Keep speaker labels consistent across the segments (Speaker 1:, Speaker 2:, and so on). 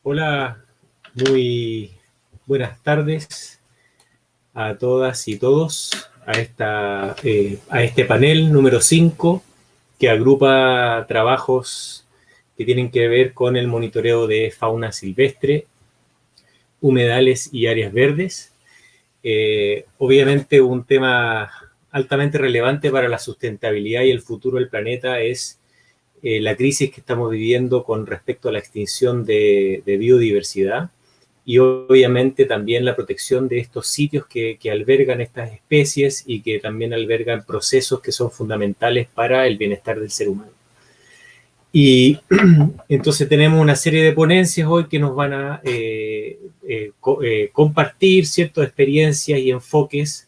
Speaker 1: Hola, muy buenas tardes a todas y todos a este panel número 5 que agrupa trabajos que tienen que ver con el monitoreo de fauna silvestre, humedales y áreas verdes. Obviamente un tema altamente relevante para la sustentabilidad y el futuro del planeta es la crisis que estamos viviendo con respecto a la extinción de biodiversidad y obviamente también la protección de estos sitios que albergan estas especies y que también albergan procesos que son fundamentales para el bienestar del ser humano. Y entonces tenemos una serie de ponencias hoy que nos van a compartir ciertas experiencias y enfoques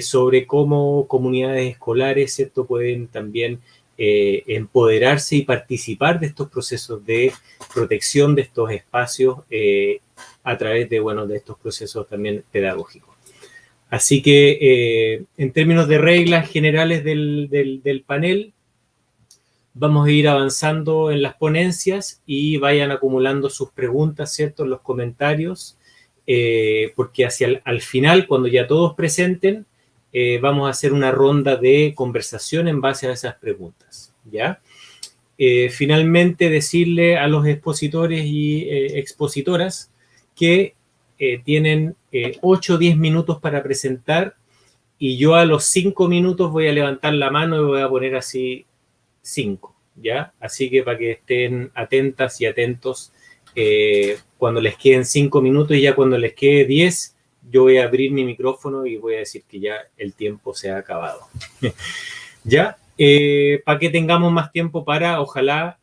Speaker 1: sobre cómo comunidades escolares, ¿cierto?, pueden también empoderarse y participar de estos procesos de protección de estos espacios a través de, bueno, de estos procesos también pedagógicos. Así que en términos de reglas generales del panel, vamos a ir avanzando en las ponencias y vayan acumulando sus preguntas, ¿cierto?, en los comentarios, porque al final, cuando ya todos presenten, vamos a hacer una ronda de conversación en base a esas preguntas, ¿ya? Finalmente, decirle a los expositores y expositoras que tienen 8 o 10 minutos para presentar y yo a los 5 minutos voy a levantar la mano y voy a poner así 5, ¿ya? Así que para que estén atentas y atentos cuando les queden 5 minutos y ya cuando les quede 10, yo voy a abrir mi micrófono y voy a decir que ya el tiempo se ha acabado. ¿Ya? Para que tengamos más tiempo para, ojalá,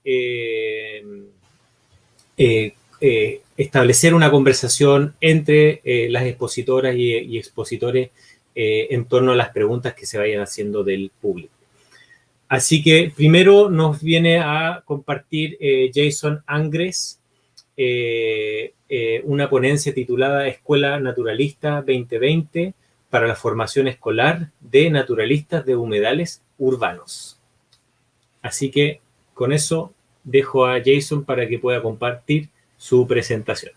Speaker 1: establecer una conversación entre las expositoras y expositores en torno a las preguntas que se vayan haciendo del público. Así que primero nos viene a compartir Jason Angres, una ponencia titulada Escuela Naturalista 2020 para la formación escolar de naturalistas de humedales urbanos. Así que con eso dejo a Jason para que pueda compartir su presentación.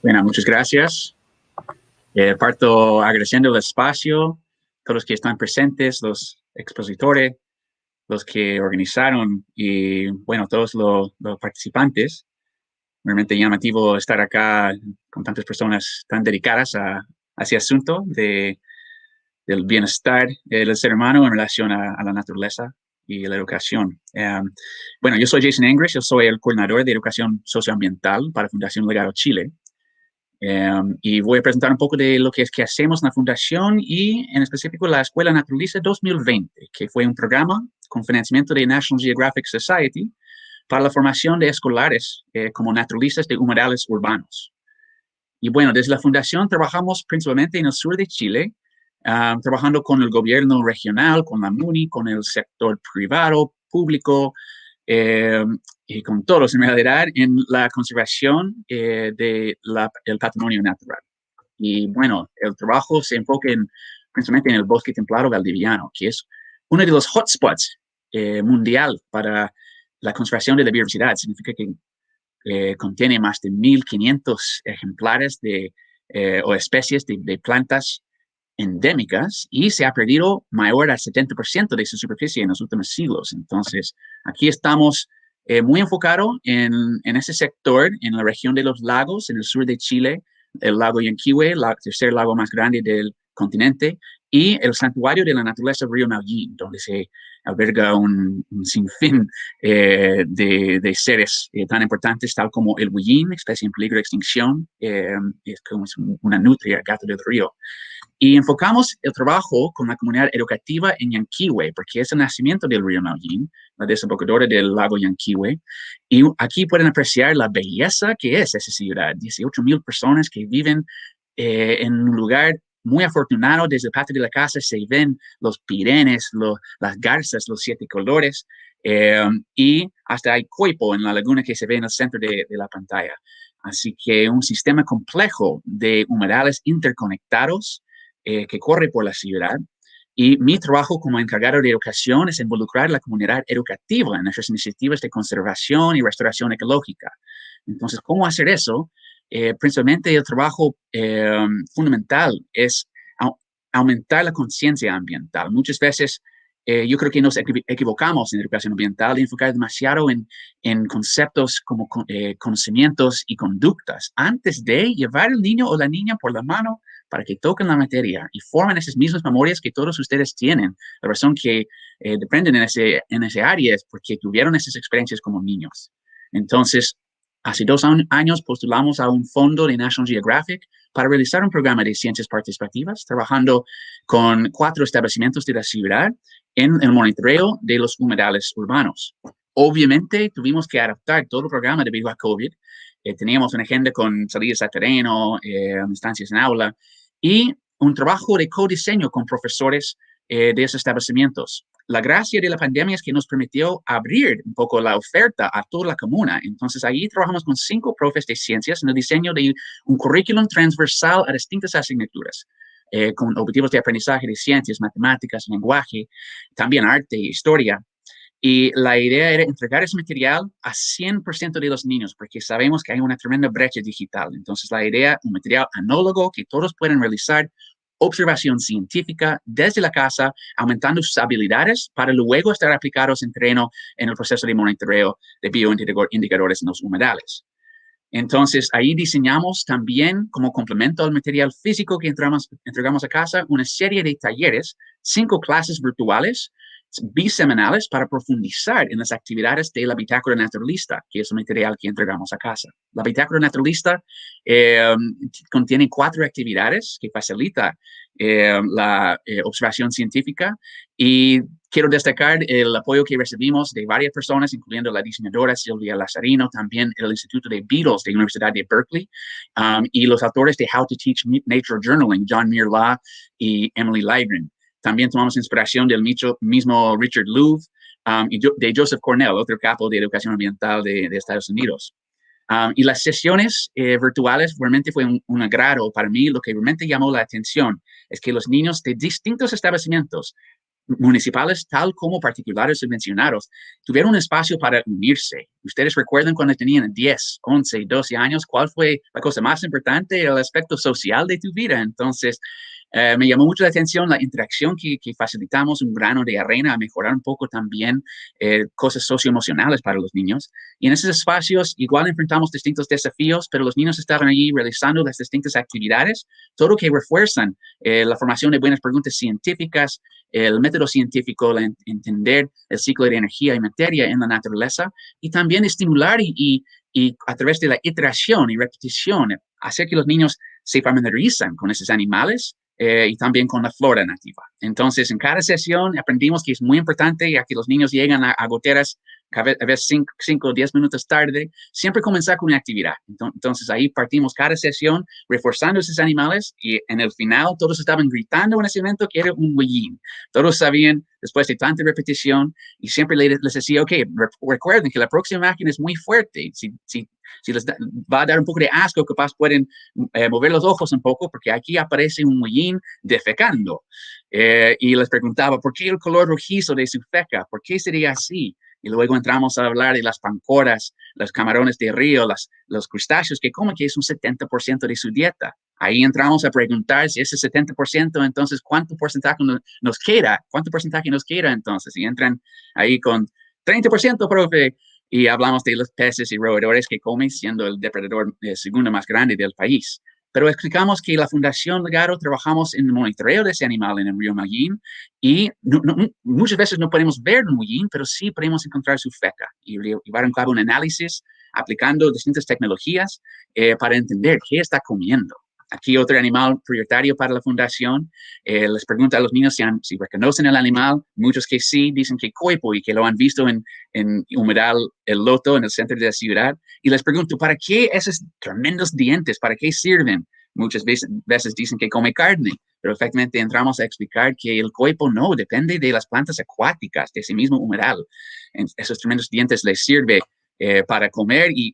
Speaker 2: Bueno, muchas gracias. Parto agradeciendo el espacio, todos los que están presentes, los expositores, los que organizaron y, bueno, todos los participantes. Realmente llamativo estar acá con tantas personas tan dedicadas a ese asunto del bienestar del ser humano en relación a la naturaleza y la educación. Bueno, yo soy Jason Angres, yo soy el coordinador de educación socioambiental para Fundación Legado Chile. Y voy a presentar un poco de lo que hacemos en la Fundación y en específico la Escuela Naturalista 2020, que fue un programa con financiamiento de National Geographic Society para la formación de escolares como naturalistas de humedales urbanos. Y bueno, desde la Fundación trabajamos principalmente en el sur de Chile, trabajando con el gobierno regional, con la MUNI, con el sector privado, público, y con todos en realidad en la conservación del patrimonio natural. Y bueno, el trabajo se enfoca principalmente en el bosque templado valdiviano, que es uno de los hotspots mundial para la conservación de la biodiversidad. Significa que contiene más de 1.500 ejemplares o especies de plantas endémicas y se ha perdido mayor al 70% de su superficie en los últimos siglos. Entonces, aquí estamos muy enfocados en ese sector, en la región de los lagos, en el sur de Chile, el lago Yanquihue, el tercer lago más grande del continente, y el santuario de la naturaleza Río Maullín, donde se alberga un sinfín de seres tan importantes, tal como el huillín, especie en peligro de extinción, es como una nutria, gato del río. Y enfocamos el trabajo con la comunidad educativa en Yanquihue, porque es el nacimiento del río Maullín, la desembocadura del lago Yanquihue. Y aquí pueden apreciar la belleza que es esa ciudad. 18,000 personas que viven en un lugar muy afortunado. Desde el patio de la casa se ven los pirenes, las garzas, los 7 colores. Y hasta hay coipo en la laguna que se ve en el centro de la pantalla. Así que un sistema complejo de humedales interconectados que corre por la ciudad Y mi trabajo como encargado de educación es involucrar a la comunidad educativa en nuestras iniciativas de conservación y restauración ecológica. Entonces, ¿cómo hacer eso? Principalmente el trabajo fundamental es aumentar la conciencia ambiental. Muchas veces yo creo que nos equivocamos en educación ambiental de enfocar demasiado en conceptos como conocimientos y conductas antes de llevar al niño o la niña por la mano para que toquen la materia y formen esas mismas memorias que todos ustedes tienen. La razón que dependen en ese área es porque tuvieron esas experiencias como niños. Entonces, hace 2 años postulamos a un fondo de National Geographic para realizar un programa de ciencias participativas, trabajando con 4 establecimientos de la ciudad en el monitoreo de los humedales urbanos. Obviamente, tuvimos que adaptar todo el programa debido a COVID. Teníamos una agenda con salidas a terreno, instancias en aula, y un trabajo de codiseño con profesores de esos establecimientos. La gracia de la pandemia es que nos permitió abrir un poco la oferta a toda la comuna. Entonces, ahí trabajamos con 5 profes de ciencias en el diseño de un currículum transversal a distintas asignaturas, con objetivos de aprendizaje de ciencias, matemáticas, lenguaje, también arte e historia. Y la idea era entregar ese material a 100% de los niños, porque sabemos que hay una tremenda brecha digital. Entonces, la idea, un material análogo que todos pueden realizar, observación científica desde la casa, aumentando sus habilidades para luego estar aplicados en terreno en el proceso de monitoreo de bioindicadores en los humedales. Entonces, ahí diseñamos también, como complemento al material físico que entregamos a casa, una serie de talleres, 5 clases virtuales bisemanales para profundizar en las actividades de la bitácora naturalista, que es el material que entregamos a casa. La bitácora naturalista contiene 4 actividades que facilita la observación científica, y quiero destacar el apoyo que recibimos de varias personas, incluyendo la diseñadora Silvia Lazarino, también el Instituto de Beatles de la Universidad de Berkeley, y los autores de How to Teach Nature Journaling, John Muir Law y Emily Lygren. También tomamos inspiración del mismo Richard Louv y de Joseph Cornell, otro capo de educación ambiental de Estados Unidos. Y las sesiones virtuales realmente fue un agrado para mí. Lo que realmente llamó la atención es que los niños de distintos establecimientos municipales, tal como particulares subvencionados, tuvieron un espacio para unirse. Ustedes recuerdan cuando tenían 10, 11, 12 años, ¿cuál fue la cosa más importante? El aspecto social de tu vida. Entonces, me llamó mucho la atención la interacción que facilitamos, un grano de arena a mejorar un poco también cosas socioemocionales para los niños. Y en esos espacios igual enfrentamos distintos desafíos, pero los niños estaban allí realizando las distintas actividades, todo que refuerzan la formación de buenas preguntas científicas, el método científico, entender el ciclo de energía y materia en la naturaleza, y también estimular y a través de la iteración y repetición, hacer que los niños se familiarizan con esos animales y también con la flora nativa. Entonces, en cada sesión aprendimos que es muy importante, ya que los niños llegan a goteras a veces 5 o 10 minutos tarde, siempre comenzar con una actividad. Entonces, ahí partimos cada sesión reforzando esos animales, y en el final todos estaban gritando en ese evento que era un huellín. Todos sabían, después de tanta repetición, y siempre les decía, ok, recuerden que la próxima máquina es muy fuerte. Si les va a dar un poco de asco, capaz pueden mover los ojos un poco, porque aquí aparece un huellín defecando. Y les preguntaba, ¿por qué el color rojizo de su feca? ¿Por qué sería así? Y luego entramos a hablar de las pancoras, los camarones de río, los crustáceos que comen, que es un 70% de su dieta. Ahí entramos a preguntar si ese 70%, entonces, ¿cuánto porcentaje nos queda? ¿Cuánto porcentaje nos queda entonces? Y entran ahí con 30%, profe. Y hablamos de los peces y roedores que comen, siendo el depredador segundo más grande del país. Pero explicamos que la Fundación Legado trabajamos en el monitoreo de ese animal en el río Mallín, y muchas veces no podemos ver un Mallín, pero sí podemos encontrar su feca y llevar a cabo un análisis aplicando distintas tecnologías para entender qué está comiendo. Aquí otro animal prioritario para la fundación. Les pregunta a los niños si reconocen el animal. Muchos que sí, dicen que coipo y que lo han visto en humedal El Loto, en el centro de la ciudad. Y les pregunto, ¿para qué esos tremendos dientes? ¿Para qué sirven? Muchas veces dicen que come carne, pero efectivamente entramos a explicar que el coipo no, depende de las plantas acuáticas, de ese mismo humedal. Esos tremendos dientes les sirve para comer, y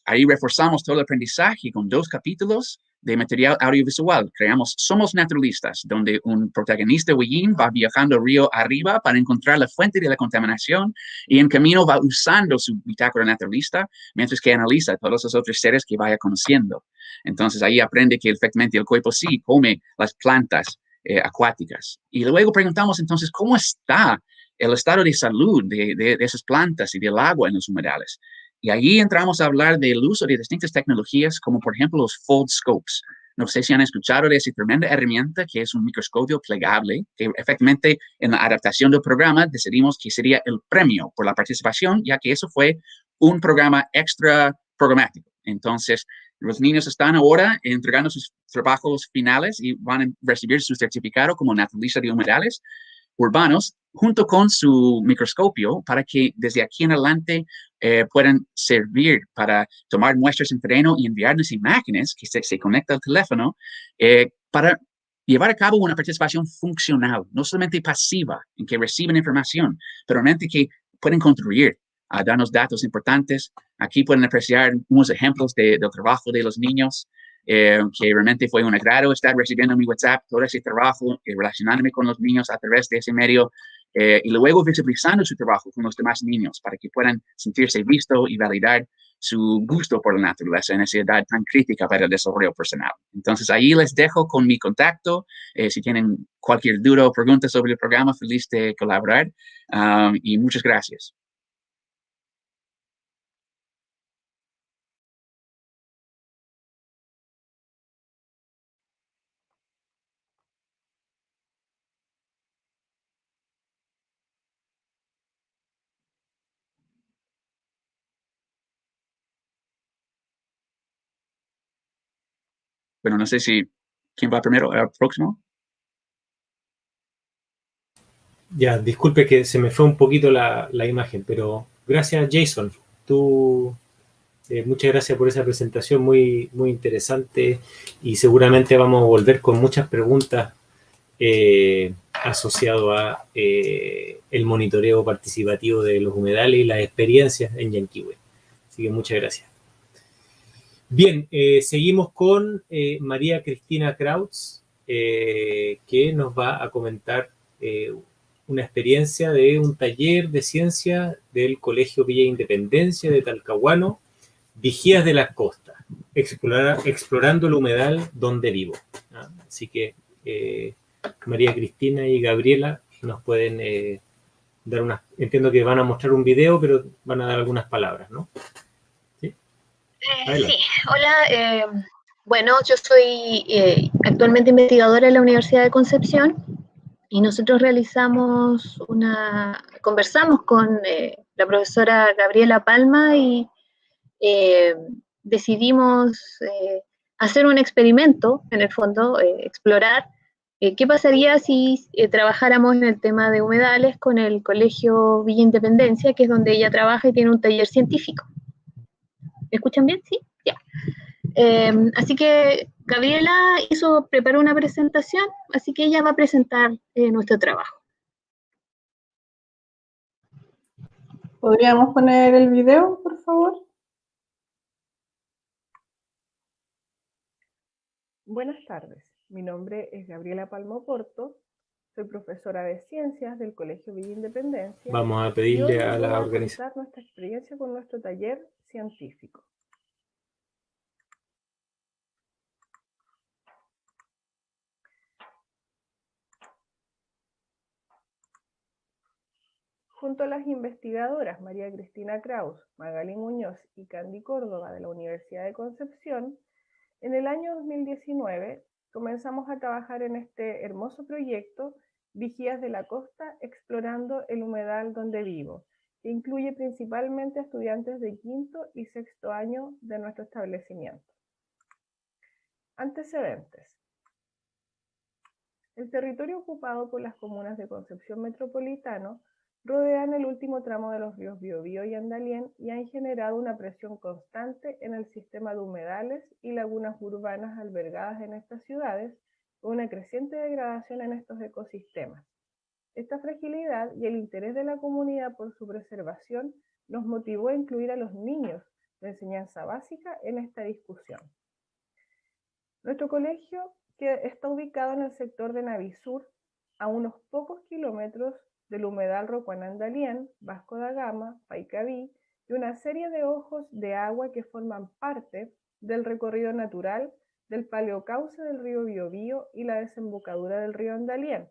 Speaker 2: ahí reforzamos todo el aprendizaje con 2 capítulos de material audiovisual. Creamos Somos Naturalistas, donde un protagonista Huillín va viajando río arriba para encontrar la fuente de la contaminación y en camino va usando su bitácora naturalista mientras que analiza todos los otros seres que vaya conociendo. Entonces ahí aprende que efectivamente el cuerpo sí come las plantas acuáticas. Y luego preguntamos entonces, ¿cómo está el estado de salud de esas plantas y del agua en los humedales? Y allí entramos a hablar del uso de distintas tecnologías, como por ejemplo los fold scopes. No sé si han escuchado de esa tremenda herramienta que es un microscopio plegable, que efectivamente en la adaptación del programa decidimos que sería el premio por la participación, ya que eso fue un programa extra programático. Entonces, los niños están ahora entregando sus trabajos finales y van a recibir su certificado como naturalista de humedales urbanos junto con su microscopio para que desde aquí en adelante puedan servir para tomar muestras en terreno y enviarnos imágenes que se conecta al teléfono para llevar a cabo una participación funcional, no solamente pasiva, en que reciben información, pero realmente que pueden contribuir a darnos datos importantes. Aquí pueden apreciar unos ejemplos del trabajo de los niños, que realmente fue un agrado estar recibiendo en mi WhatsApp todo ese trabajo y relacionándome con los niños a través de ese medio y luego visibilizando su trabajo con los demás niños para que puedan sentirse visto y validar su gusto por la naturaleza en esa edad tan crítica para el desarrollo personal. Entonces, ahí les dejo con mi contacto. Si tienen cualquier duda o pregunta sobre el programa, feliz de colaborar. Y muchas gracias. Bueno, no sé si quién va primero, el próximo.
Speaker 1: Ya, disculpe que se me fue un poquito la imagen, pero gracias, Jason. Tú, muchas gracias por esa presentación muy, muy interesante y seguramente vamos a volver con muchas preguntas asociado a el monitoreo participativo de los humedales y las experiencias en Yanquihue. Así que muchas gracias. Bien, seguimos con María Cristina Krautz, que nos va a comentar una experiencia de un taller de ciencia del Colegio Villa Independencia de Talcahuano, Vigías de las Costas, explorando el humedal donde vivo. Así que María Cristina y Gabriela nos pueden dar unas, entiendo que van a mostrar un video, pero van a dar algunas palabras, ¿no?
Speaker 3: Sí, hola, bueno, yo soy actualmente investigadora en la Universidad de Concepción y nosotros conversamos con la profesora Gabriela Palma y decidimos hacer un experimento, en el fondo, explorar qué pasaría si trabajáramos en el tema de humedales con el Colegio Villa Independencia, que es donde ella trabaja y tiene un taller científico. ¿Me escuchan bien? Sí, ya. Así que Gabriela preparó una presentación, así que ella va a presentar nuestro trabajo.
Speaker 4: ¿Podríamos poner el video, por favor? Buenas tardes, mi nombre es Gabriela Palma Porto, soy profesora de Ciencias del Colegio Villa Independencia.
Speaker 1: Vamos a pedirle a la organización
Speaker 4: contar nuestra experiencia con nuestro taller científico. Junto a las investigadoras María Cristina Kraus, Magali Muñoz y Candy Córdoba de la Universidad de Concepción, en el año 2019 comenzamos a trabajar en este hermoso proyecto Vigías de la Costa explorando el humedal donde vivo, que incluye principalmente a estudiantes de quinto y sexto año de nuestro establecimiento. Antecedentes. El territorio ocupado por las comunas de Concepción Metropolitano rodean el último tramo de los ríos Biobío y Andalién y han generado una presión constante en el sistema de humedales y lagunas urbanas albergadas en estas ciudades, con una creciente degradación en estos ecosistemas. Esta fragilidad y el interés de la comunidad por su preservación nos motivó a incluir a los niños de enseñanza básica en esta discusión. Nuestro colegio que está ubicado en el sector de Navisur, a unos pocos kilómetros del humedal Rocuanandalién, Vasco da Gama, Paicaví y una serie de ojos de agua que forman parte del recorrido natural del paleocauce del río Biobío y la desembocadura del río Andalién.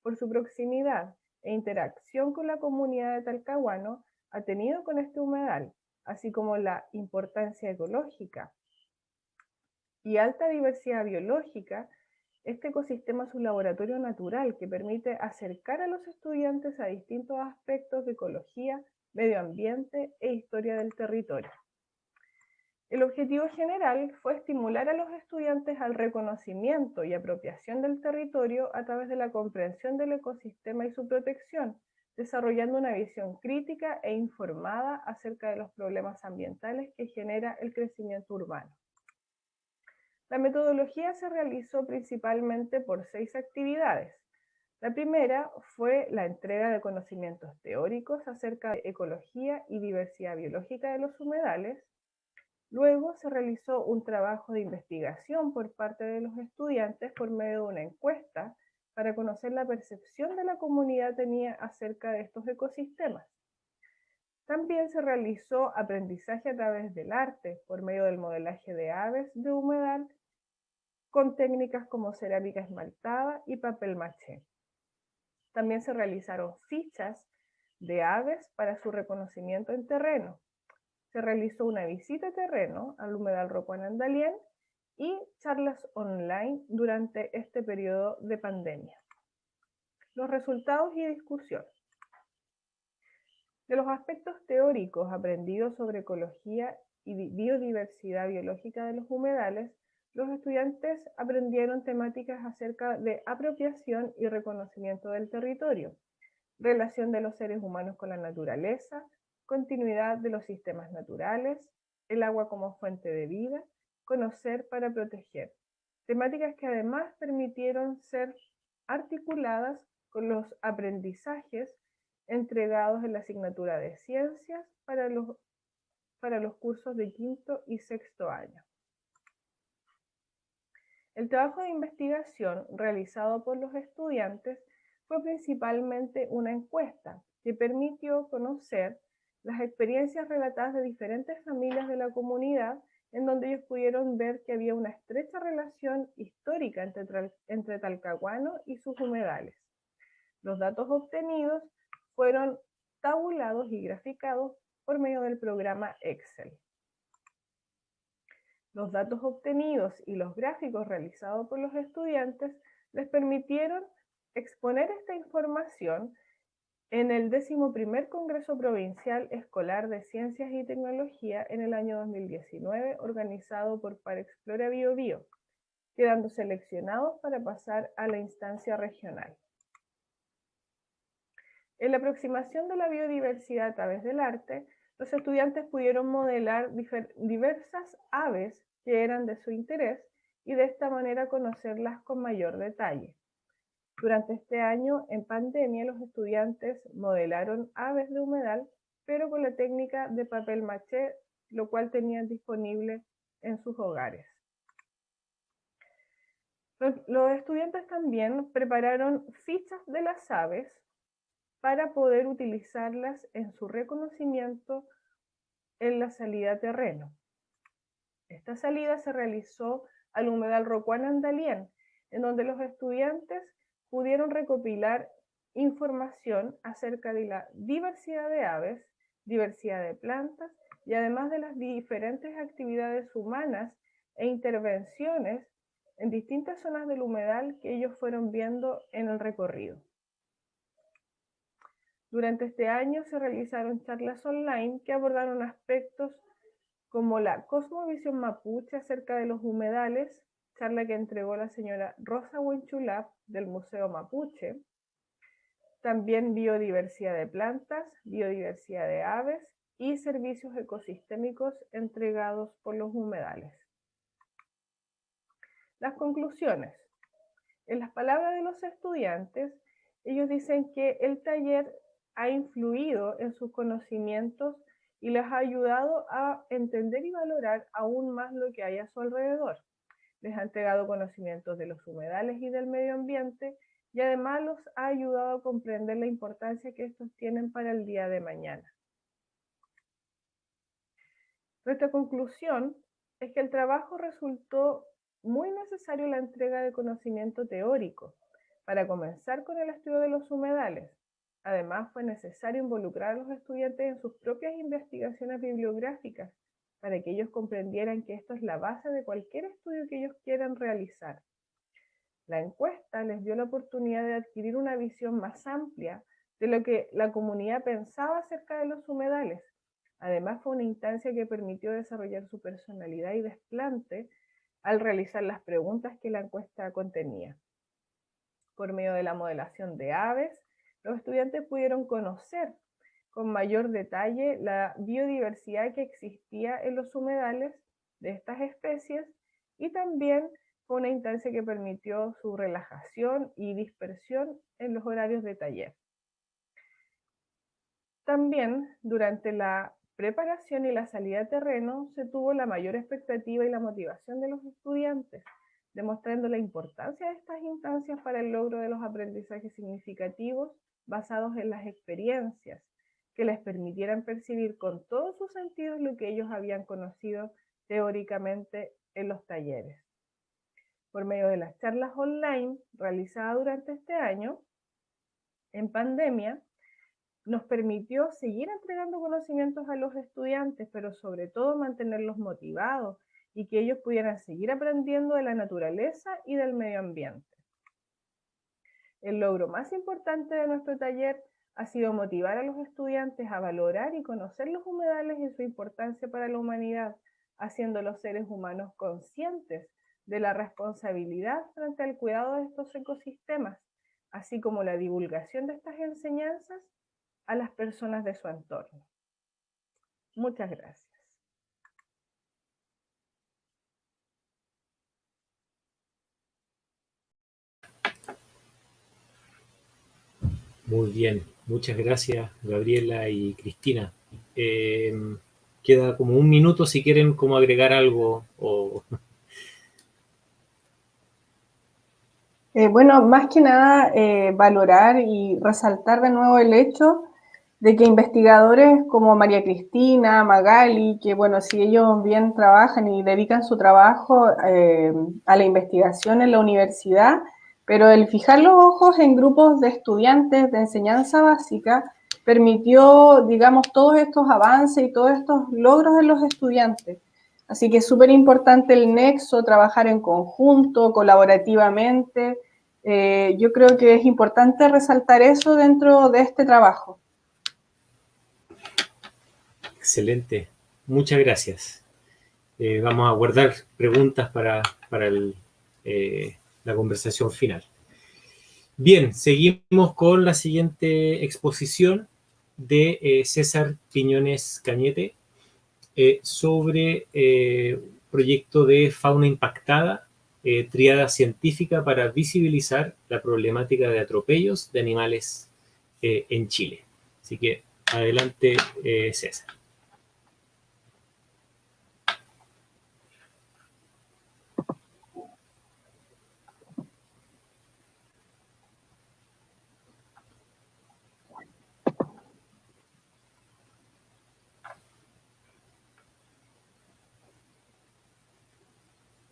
Speaker 4: Por su proximidad e interacción con la comunidad de Talcahuano, ha tenido con este humedal, así como la importancia ecológica y alta diversidad biológica, este ecosistema es un laboratorio natural que permite acercar a los estudiantes a distintos aspectos de ecología, medio ambiente e historia del territorio. El objetivo general fue estimular a los estudiantes al reconocimiento y apropiación del territorio a través de la comprensión del ecosistema y su protección, desarrollando una visión crítica e informada acerca de los problemas ambientales que genera el crecimiento urbano. La metodología se realizó principalmente por 6 actividades. La primera fue la entrega de conocimientos teóricos acerca de ecología y diversidad biológica de los humedales. Luego se realizó un trabajo de investigación por parte de los estudiantes por medio de una encuesta para conocer la percepción de la comunidad tenía acerca de estos ecosistemas. También se realizó aprendizaje a través del arte por medio del modelaje de aves de humedal con técnicas como cerámica esmaltada y papel maché. También se realizaron fichas de aves para su reconocimiento en terreno. Se realizó una visita a terreno al humedal Rocuanandalién y charlas online durante este periodo de pandemia. Los resultados y discusión. De los aspectos teóricos aprendidos sobre ecología y biodiversidad biológica de los humedales, los estudiantes aprendieron temáticas acerca de apropiación y reconocimiento del territorio, relación de los seres humanos con la naturaleza, continuidad de los sistemas naturales, el agua como fuente de vida, conocer para proteger. Temáticas que además permitieron ser articuladas con los aprendizajes entregados en la asignatura de ciencias para los cursos de quinto y sexto año. El trabajo de investigación realizado por los estudiantes fue principalmente una encuesta que permitió conocer las experiencias relatadas de diferentes familias de la comunidad, en donde ellos pudieron ver que había una estrecha relación histórica entre Talcahuano y sus humedales. Los datos obtenidos fueron tabulados y graficados por medio del programa Excel. Los datos obtenidos y los gráficos realizados por los estudiantes les permitieron exponer esta información en el 11º Congreso Provincial Escolar de Ciencias y Tecnología en el año 2019, organizado por Parexplora Biobío, quedando seleccionados para pasar a la instancia regional. En la aproximación de la biodiversidad a través del arte, los estudiantes pudieron modelar diversas aves que eran de su interés y de esta manera conocerlas con mayor detalle. Durante este año, en pandemia, los estudiantes modelaron aves de humedal, pero con la técnica de papel maché, lo cual tenían disponible en sus hogares. Los estudiantes también prepararon fichas de las aves para poder utilizarlas en su reconocimiento en la salida a terreno. Esta salida se realizó al humedal Rocuanandalién, en donde los estudiantes pudieron recopilar información acerca de la diversidad de aves, diversidad de plantas y además de las diferentes actividades humanas e intervenciones en distintas zonas del humedal que ellos fueron viendo en el recorrido. Durante este año se realizaron charlas online que abordaron aspectos como la cosmovisión mapuche acerca de los humedales, charla que entregó la señora Rosa Huenchulap del Museo Mapuche, también biodiversidad de plantas, biodiversidad de aves y servicios ecosistémicos entregados por los humedales. Las conclusiones. En las palabras de los estudiantes, ellos dicen que el taller ha influido en sus conocimientos y les ha ayudado a entender y valorar aún más lo que hay a su alrededor. les ha entregado conocimientos de los humedales y del medio ambiente, y además los ha ayudado a comprender la importancia que estos tienen para el día de mañana. Nuestra conclusión es que el trabajo resultó muy necesario la entrega de conocimiento teórico para comenzar con el estudio de los humedales. Además, fue necesario involucrar a los estudiantes en sus propias investigaciones bibliográficas para que ellos comprendieran que esto es la base de cualquier estudio que ellos quieran realizar. La encuesta les dio la oportunidad de adquirir una visión más amplia de lo que la comunidad pensaba acerca de los humedales. Además, fue una instancia que permitió desarrollar su personalidad y desplante al realizar las preguntas que la encuesta contenía. Por medio de la modelación de aves, los estudiantes pudieron conocer con mayor detalle la biodiversidad que existía en los humedales de estas especies, y también fue una instancia que permitió su relajación y dispersión en los horarios de taller. También, durante la preparación y la salida a terreno, se tuvo la mayor expectativa y la motivación de los estudiantes, demostrando la importancia de estas instancias para el logro de los aprendizajes significativos basados en las experiencias, que les permitieran percibir con todos sus sentidos lo que ellos habían conocido teóricamente en los talleres. Por medio de las charlas online realizadas durante este año, en pandemia, nos permitió seguir entregando conocimientos a los estudiantes, pero sobre todo mantenerlos motivados y que ellos pudieran seguir aprendiendo de la naturaleza y del medio ambiente. El logro más importante de nuestro taller ha sido motivar a los estudiantes a valorar y conocer los humedales y su importancia para la humanidad, haciendo a los seres humanos conscientes de la responsabilidad frente al cuidado de estos ecosistemas, así como la divulgación de estas enseñanzas a las personas de su entorno. Muchas gracias.
Speaker 1: Muy bien, muchas gracias Gabriela y Cristina. Queda como un minuto si quieren como agregar algo o...
Speaker 5: Bueno, más que nada valorar y resaltar de nuevo el hecho de que investigadores como María Cristina, Magali, que bueno, si ellos bien trabajan y dedican su trabajo a la investigación en la universidad, pero el fijar los ojos en grupos de estudiantes de enseñanza básica permitió, digamos, todos estos avances y todos estos logros de los estudiantes. Así que es súper importante el nexo, trabajar en conjunto, colaborativamente. Yo creo que es importante resaltar eso dentro de este trabajo.
Speaker 1: Excelente, muchas gracias. Vamos a guardar preguntas para la conversación final. Bien, seguimos con la siguiente exposición de César Piñones Cañete sobre proyecto de fauna impactada, triada científica para visibilizar la problemática de atropellos de animales en Chile. Así que adelante, César.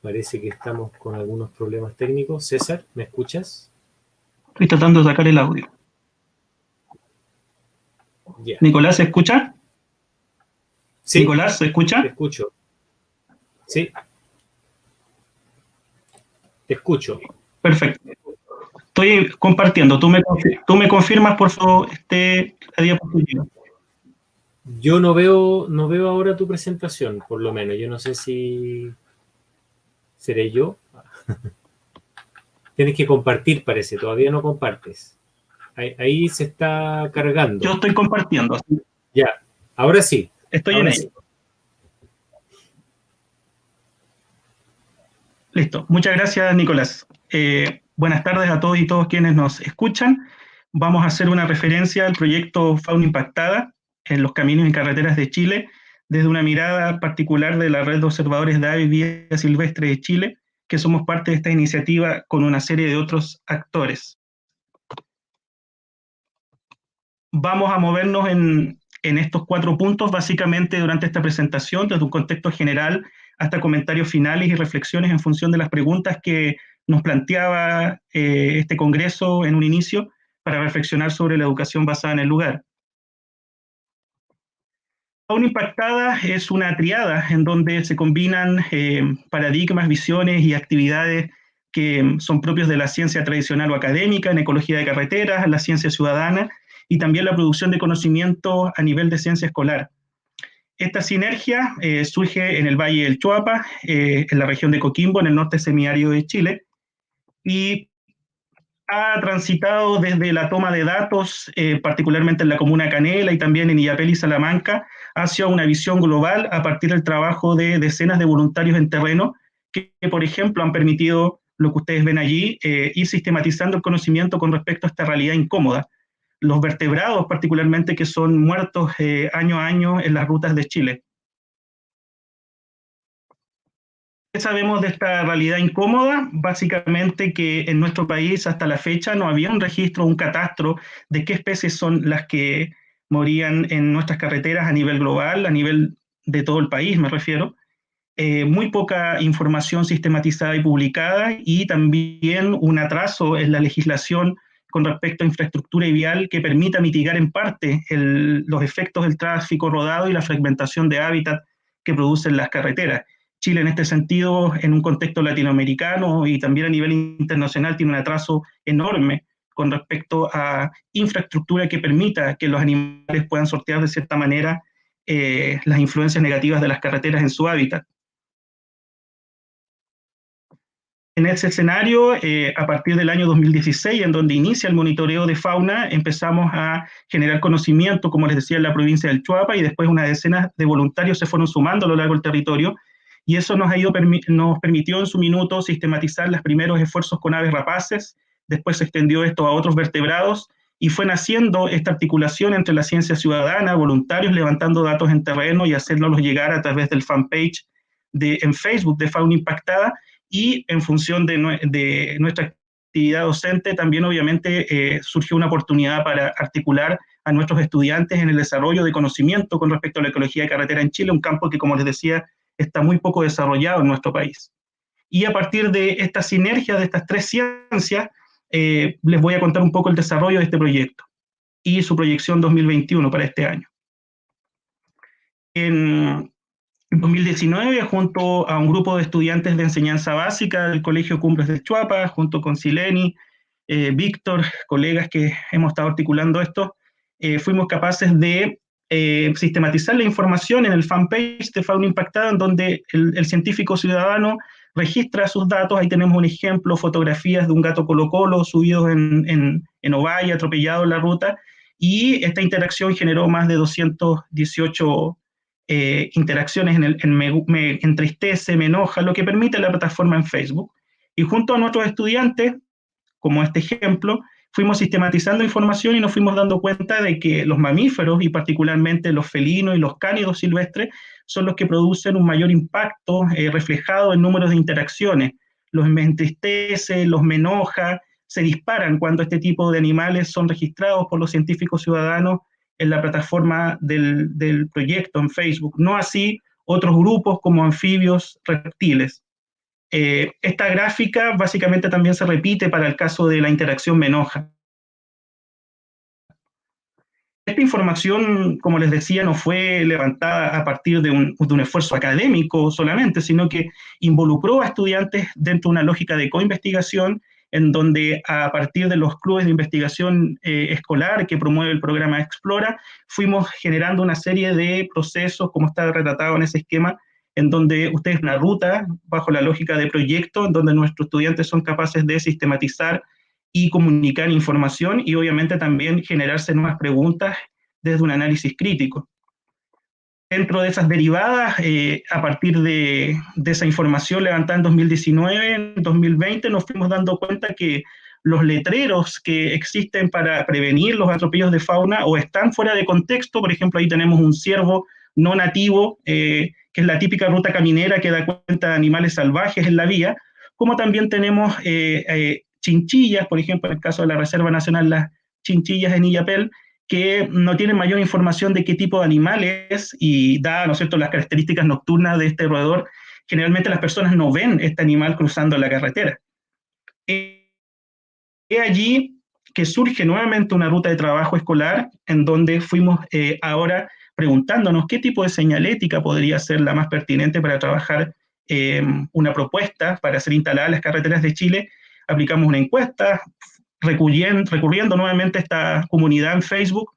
Speaker 1: Parece que estamos con algunos problemas técnicos. César, ¿me escuchas?
Speaker 6: Estoy tratando de sacar el audio.
Speaker 1: Yeah.
Speaker 6: ¿Nicolás se escucha?
Speaker 1: Sí.
Speaker 6: ¿Nicolás se escucha?
Speaker 1: Te escucho. Sí. Te escucho.
Speaker 6: Perfecto. Estoy compartiendo. ¿Tú me confirmas, por favor, la diapositiva?
Speaker 1: Yo no veo ahora tu presentación, por lo menos. Yo no sé si... ¿Seré yo? Tienes que compartir, parece. Todavía no compartes. Ahí se está cargando.
Speaker 6: Yo estoy compartiendo.
Speaker 1: Ya. Ahora sí.
Speaker 6: Estoy
Speaker 1: ahora
Speaker 6: en ello. Listo. Muchas gracias, Nicolás. Buenas tardes a todos y todos quienes nos escuchan. Vamos a hacer una referencia al proyecto Fauna Impactada en los caminos y carreteras de Chile, desde una mirada particular de la Red de Observadores de Aves y Vida Silvestre de Chile, que somos parte de esta iniciativa con una serie de otros actores. Vamos a movernos en estos 4 puntos, básicamente durante esta presentación, desde un contexto general hasta comentarios finales y reflexiones en función de las preguntas que nos planteaba este congreso en un inicio para reflexionar sobre la educación basada en el lugar. Fauna Impactada es una triada en donde se combinan paradigmas, visiones y actividades que son propios de la ciencia tradicional o académica, en ecología de carreteras, la ciencia ciudadana y también la producción de conocimiento a nivel de ciencia escolar. Esta sinergia surge en el Valle del Choapa, en la región de Coquimbo, en el norte semiárido de Chile, y ha transitado desde la toma de datos, particularmente en la comuna de Canela y también en Illapel y Salamanca, hacia una visión global a partir del trabajo de decenas de voluntarios en terreno que por ejemplo, han permitido lo que ustedes ven allí, ir sistematizando el conocimiento con respecto a esta realidad incómoda. Los vertebrados, particularmente, que son muertos año a año en las rutas de Chile. ¿Qué sabemos de esta realidad incómoda? Básicamente que en nuestro país hasta la fecha no había un registro, un catastro de qué especies son las que morían en nuestras carreteras a nivel global, a nivel de todo el país me refiero. Muy poca información sistematizada y publicada y también un atraso en la legislación con respecto a infraestructura y vial que permita mitigar en parte los efectos del tráfico rodado y la fragmentación de hábitat que producen las carreteras. Chile en este sentido, en un contexto latinoamericano y también a nivel internacional, tiene un atraso enorme con respecto a infraestructura que permita que los animales puedan sortear de cierta manera las influencias negativas de las carreteras en su hábitat. En ese escenario, a partir del año 2016, en donde inicia el monitoreo de fauna, empezamos a generar conocimiento, como les decía, en la provincia del Choapa, y después una decena de voluntarios se fueron sumando a lo largo del territorio, y eso nos permitió en su minuto sistematizar los primeros esfuerzos con aves rapaces, después se extendió esto a otros vertebrados, y fue naciendo esta articulación entre la ciencia ciudadana, voluntarios levantando datos en terreno y haciéndolos llegar a través del fanpage en Facebook de Fauna Impactada, y en función de nuestra actividad docente también obviamente surgió una oportunidad para articular a nuestros estudiantes en el desarrollo de conocimiento con respecto a la ecología de carretera en Chile, un campo que, como les decía, está muy poco desarrollado en nuestro país. Y a partir de esta sinergia de estas 3 ciencias, les voy a contar un poco el desarrollo de este proyecto y su proyección 2021 para este año. En 2019, junto a un grupo de estudiantes de enseñanza básica del Colegio Cumbres del Choapa, junto con Sileni, Víctor, colegas que hemos estado articulando esto, fuimos capaces de sistematizar la información en el fanpage de Fauna Impactada, en donde el científico ciudadano registra sus datos. Ahí tenemos un ejemplo, fotografías de un gato colo-colo subidos en Ovalle, atropellado en la ruta, y esta interacción generó más de 218 interacciones me entristece, me enoja, lo que permite la plataforma en Facebook. Y junto a nuestros estudiantes, como este ejemplo, fuimos sistematizando información y nos fuimos dando cuenta de que los mamíferos, y particularmente los felinos y los cánidos silvestres, son los que producen un mayor impacto reflejado en números de interacciones. Los me entristece, los me enoja, se disparan cuando este tipo de animales son registrados por los científicos ciudadanos en la plataforma del proyecto en Facebook, no así otros grupos como anfibios, reptiles. Esta gráfica básicamente también se repite para el caso de la interacción me enoja. Esta información, como les decía, no fue levantada a partir de un esfuerzo académico solamente, sino que involucró a estudiantes dentro de una lógica de coinvestigación, en donde a partir de los clubes de investigación escolar que promueve el programa Explora, fuimos generando una serie de procesos, como está retratado en ese esquema, en donde ustedes una ruta bajo la lógica de proyecto, en donde nuestros estudiantes son capaces de sistematizar y comunicar información y obviamente también generarse nuevas preguntas desde un análisis crítico. Dentro de esas derivadas, a partir de esa información levantada en 2019, en 2020, nos fuimos dando cuenta que los letreros que existen para prevenir los atropellos de fauna o están fuera de contexto. Por ejemplo, ahí tenemos un ciervo no nativo, que es la típica ruta caminera que da cuenta de animales salvajes en la vía, como también tenemos chinchillas, por ejemplo, en el caso de la Reserva Nacional, las chinchillas en Illapel, que no tienen mayor información de qué tipo de animal es, y dadas, ¿no es cierto?, las características nocturnas de este roedor, generalmente las personas no ven este animal cruzando la carretera. Es allí que surge nuevamente una ruta de trabajo escolar, en donde fuimos ahora preguntándonos qué tipo de señalética podría ser la más pertinente para trabajar una propuesta para ser instalada en las carreteras de Chile. Aplicamos una encuesta, recurriendo nuevamente a esta comunidad en Facebook,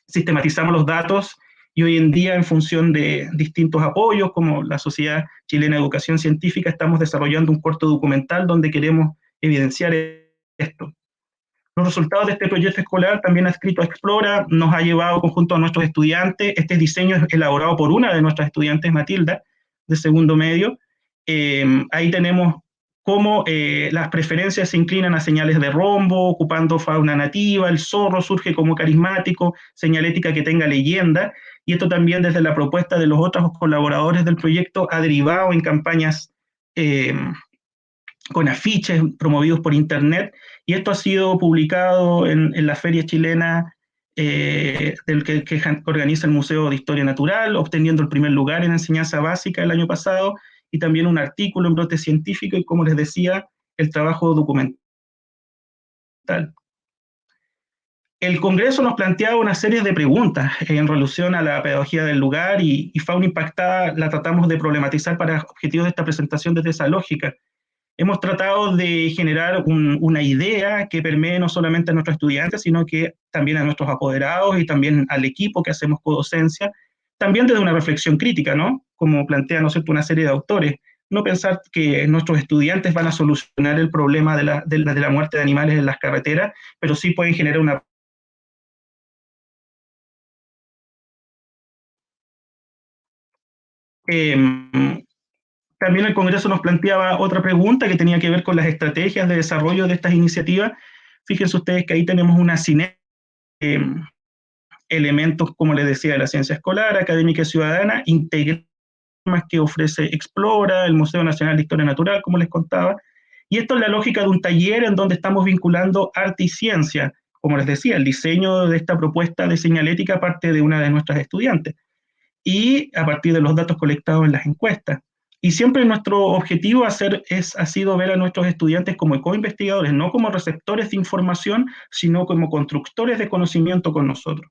Speaker 6: sistematizamos los datos, y hoy en día, en función de distintos apoyos, como la Sociedad Chilena de Educación Científica, estamos desarrollando un corto documental donde queremos evidenciar esto. Los resultados de este proyecto escolar, también adscrito a Explora, nos ha llevado conjunto a nuestros estudiantes. Este diseño es elaborado por una de nuestras estudiantes, Matilda, de segundo medio. Ahí tenemos cómo las preferencias se inclinan a señales de rombo, ocupando fauna nativa. El zorro surge como carismático, señalética que tenga leyenda, y esto también, desde la propuesta de los otros colaboradores del proyecto, ha derivado en campañas con afiches promovidos por internet, y esto ha sido publicado en la feria chilena que organiza el Museo de Historia Natural, obteniendo el primer lugar en enseñanza básica el año pasado, y también un artículo en Brote Científico, y, como les decía, el trabajo documental. El Congreso nos planteaba una serie de preguntas en relación a la pedagogía del lugar, y Fauna Impactada la tratamos de problematizar para objetivos de esta presentación desde esa lógica. Hemos tratado de generar una idea que permee no solamente a nuestros estudiantes, sino que también a nuestros apoderados y también al equipo que hacemos codocencia, también desde una reflexión crítica, ¿no? Como plantea, ¿no es cierto?, una serie de autores. No pensar que nuestros estudiantes van a solucionar el problema de la muerte de animales en las carreteras, pero sí pueden generar una... También el Congreso nos planteaba otra pregunta que tenía que ver con las estrategias de desarrollo de estas iniciativas. Fíjense ustedes que ahí tenemos una sinergia de elementos, como les decía, de la ciencia escolar, académica y ciudadana, integrados que ofrece Explora, el Museo Nacional de Historia Natural, como les contaba. Y esto es la lógica de un taller en donde estamos vinculando arte y ciencia. Como les decía, el diseño de esta propuesta de señalética parte de una de nuestras estudiantes, y a partir de los datos colectados en las encuestas. Y siempre nuestro objetivo ha sido ver a nuestros estudiantes como co-investigadores, no como receptores de información, sino como constructores de conocimiento con nosotros.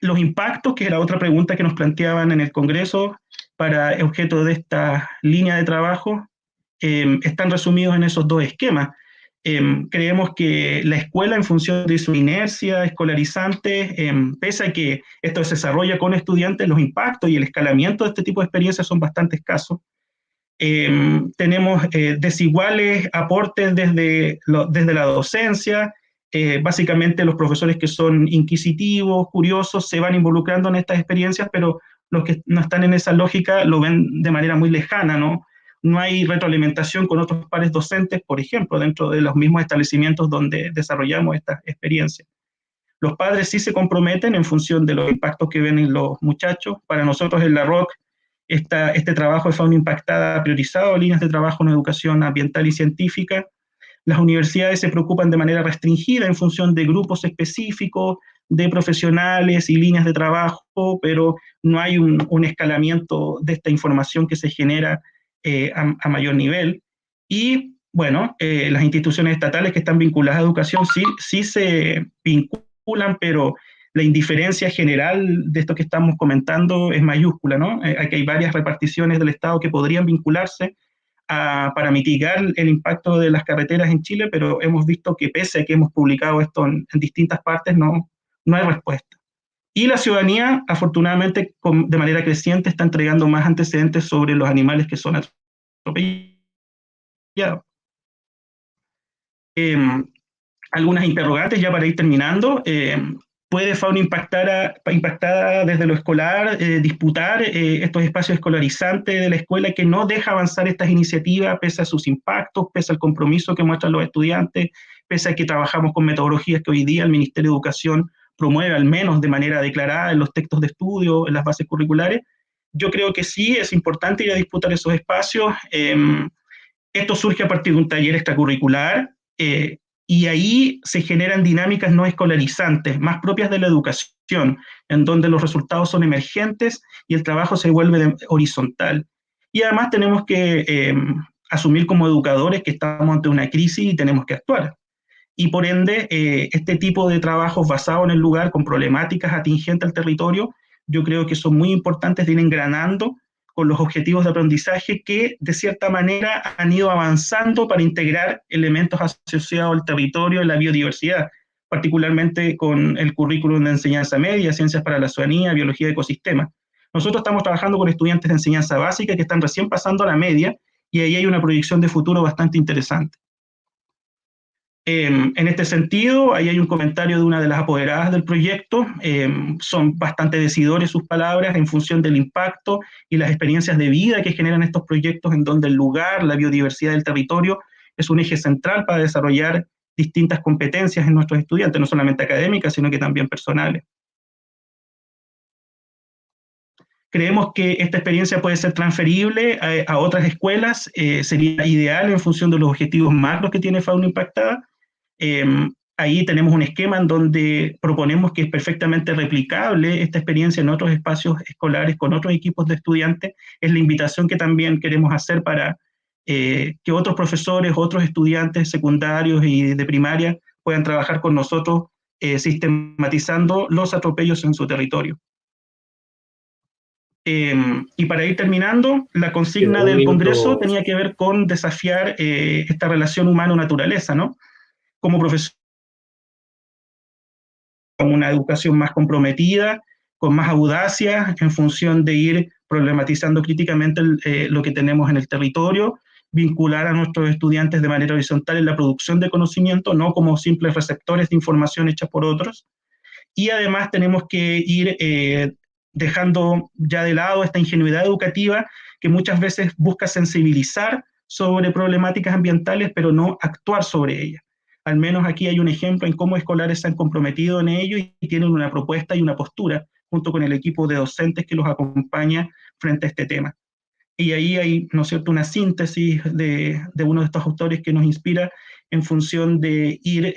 Speaker 6: Los impactos, que era otra pregunta que nos planteaban en el Congreso para objeto de esta línea de trabajo, están resumidos en esos dos esquemas. Creemos que la escuela, en función de su inercia escolarizante, pese a que esto se desarrolla con estudiantes, los impactos y el escalamiento de este tipo de experiencias son bastante escasos. Tenemos desiguales aportes desde la docencia. Básicamente los profesores que son inquisitivos, curiosos, se van involucrando en estas experiencias, pero los que no están en esa lógica lo ven de manera muy lejana, ¿no? No hay retroalimentación con otros pares docentes, por ejemplo, dentro de los mismos establecimientos donde desarrollamos estas experiencias. Los padres sí se comprometen en función de los impactos que ven en los muchachos. Para nosotros en la ROC, este trabajo de Fauna Impactada ha priorizado líneas de trabajo en educación ambiental y científica. Las universidades se preocupan de manera restringida en función de grupos específicos, de profesionales y líneas de trabajo, pero no hay un escalamiento de esta información que se genera a mayor nivel. Y bueno, las instituciones estatales que están vinculadas a educación sí se vinculan, pero la indiferencia general de esto que estamos comentando es mayúscula, ¿no? Aquí hay varias reparticiones del Estado que podrían vincularse para mitigar el impacto de las carreteras en Chile, pero hemos visto que, pese a que hemos publicado esto en distintas partes, no hay respuesta. Y la ciudadanía, afortunadamente, de manera creciente, está entregando más antecedentes sobre los animales que son atropellados. Algunas interrogantes ya para ir terminando. ¿Puede Fauna Impactada desde lo escolar disputar estos espacios escolarizantes de la escuela, que no deja avanzar estas iniciativas pese a sus impactos, pese al compromiso que muestran los estudiantes, pese a que trabajamos con metodologías que hoy día el Ministerio de Educación promueve, al menos de manera declarada en los textos de estudio, en las bases curriculares? yo creo que sí, es importante ir a disputar esos espacios. Esto surge a partir de un taller extracurricular, y ahí se generan dinámicas no escolarizantes, más propias de la educación, en donde los resultados son emergentes y el trabajo se vuelve horizontal. Y además tenemos que asumir como educadores que estamos ante una crisis y tenemos que actuar. Y por ende, este tipo de trabajos basados en el lugar, con problemáticas atingentes al territorio, yo creo que son muy importantes de ir engranando con los objetivos de aprendizaje que de cierta manera han ido avanzando para integrar elementos asociados al territorio y la biodiversidad, particularmente con el currículum de enseñanza media, ciencias para la ciudadanía, biología de ecosistemas. Nosotros estamos trabajando con estudiantes de enseñanza básica que están recién pasando a la media, y ahí hay una proyección de futuro bastante interesante. En este sentido, ahí hay un comentario de una de las apoderadas del proyecto. Son bastante decidores sus palabras en función del impacto y las experiencias de vida que generan estos proyectos, en donde el lugar, la biodiversidad del territorio es un eje central para desarrollar distintas competencias en nuestros estudiantes, no solamente académicas, sino que también personales. Creemos que esta experiencia puede ser transferible a otras escuelas. Sería ideal en función de los objetivos macros que tiene Fauna Impactada. Ahí tenemos un esquema en donde proponemos que es perfectamente replicable esta experiencia en otros espacios escolares con otros equipos de estudiantes. Es la invitación que también queremos hacer para que otros profesores, otros estudiantes secundarios y de primaria puedan trabajar con nosotros sistematizando los atropellos en su territorio. Y para ir terminando, la consigna del Congreso tenía que ver con desafiar esta relación humano-naturaleza, ¿no? Como profesor, con una educación más comprometida, con más audacia, en función de ir problematizando críticamente lo que tenemos en el territorio, vincular a nuestros estudiantes de manera horizontal en la producción de conocimiento, no como simples receptores de información hechas por otros. Y además tenemos que ir dejando ya de lado esta ingenuidad educativa que muchas veces busca sensibilizar sobre problemáticas ambientales, pero no actuar sobre ellas. Al menos aquí hay un ejemplo en cómo escolares se han comprometido en ello y tienen una propuesta y una postura, junto con el equipo de docentes que los acompaña frente a este tema. Y ahí hay, ¿no es cierto?, una síntesis de uno de estos autores que nos inspira en función de ir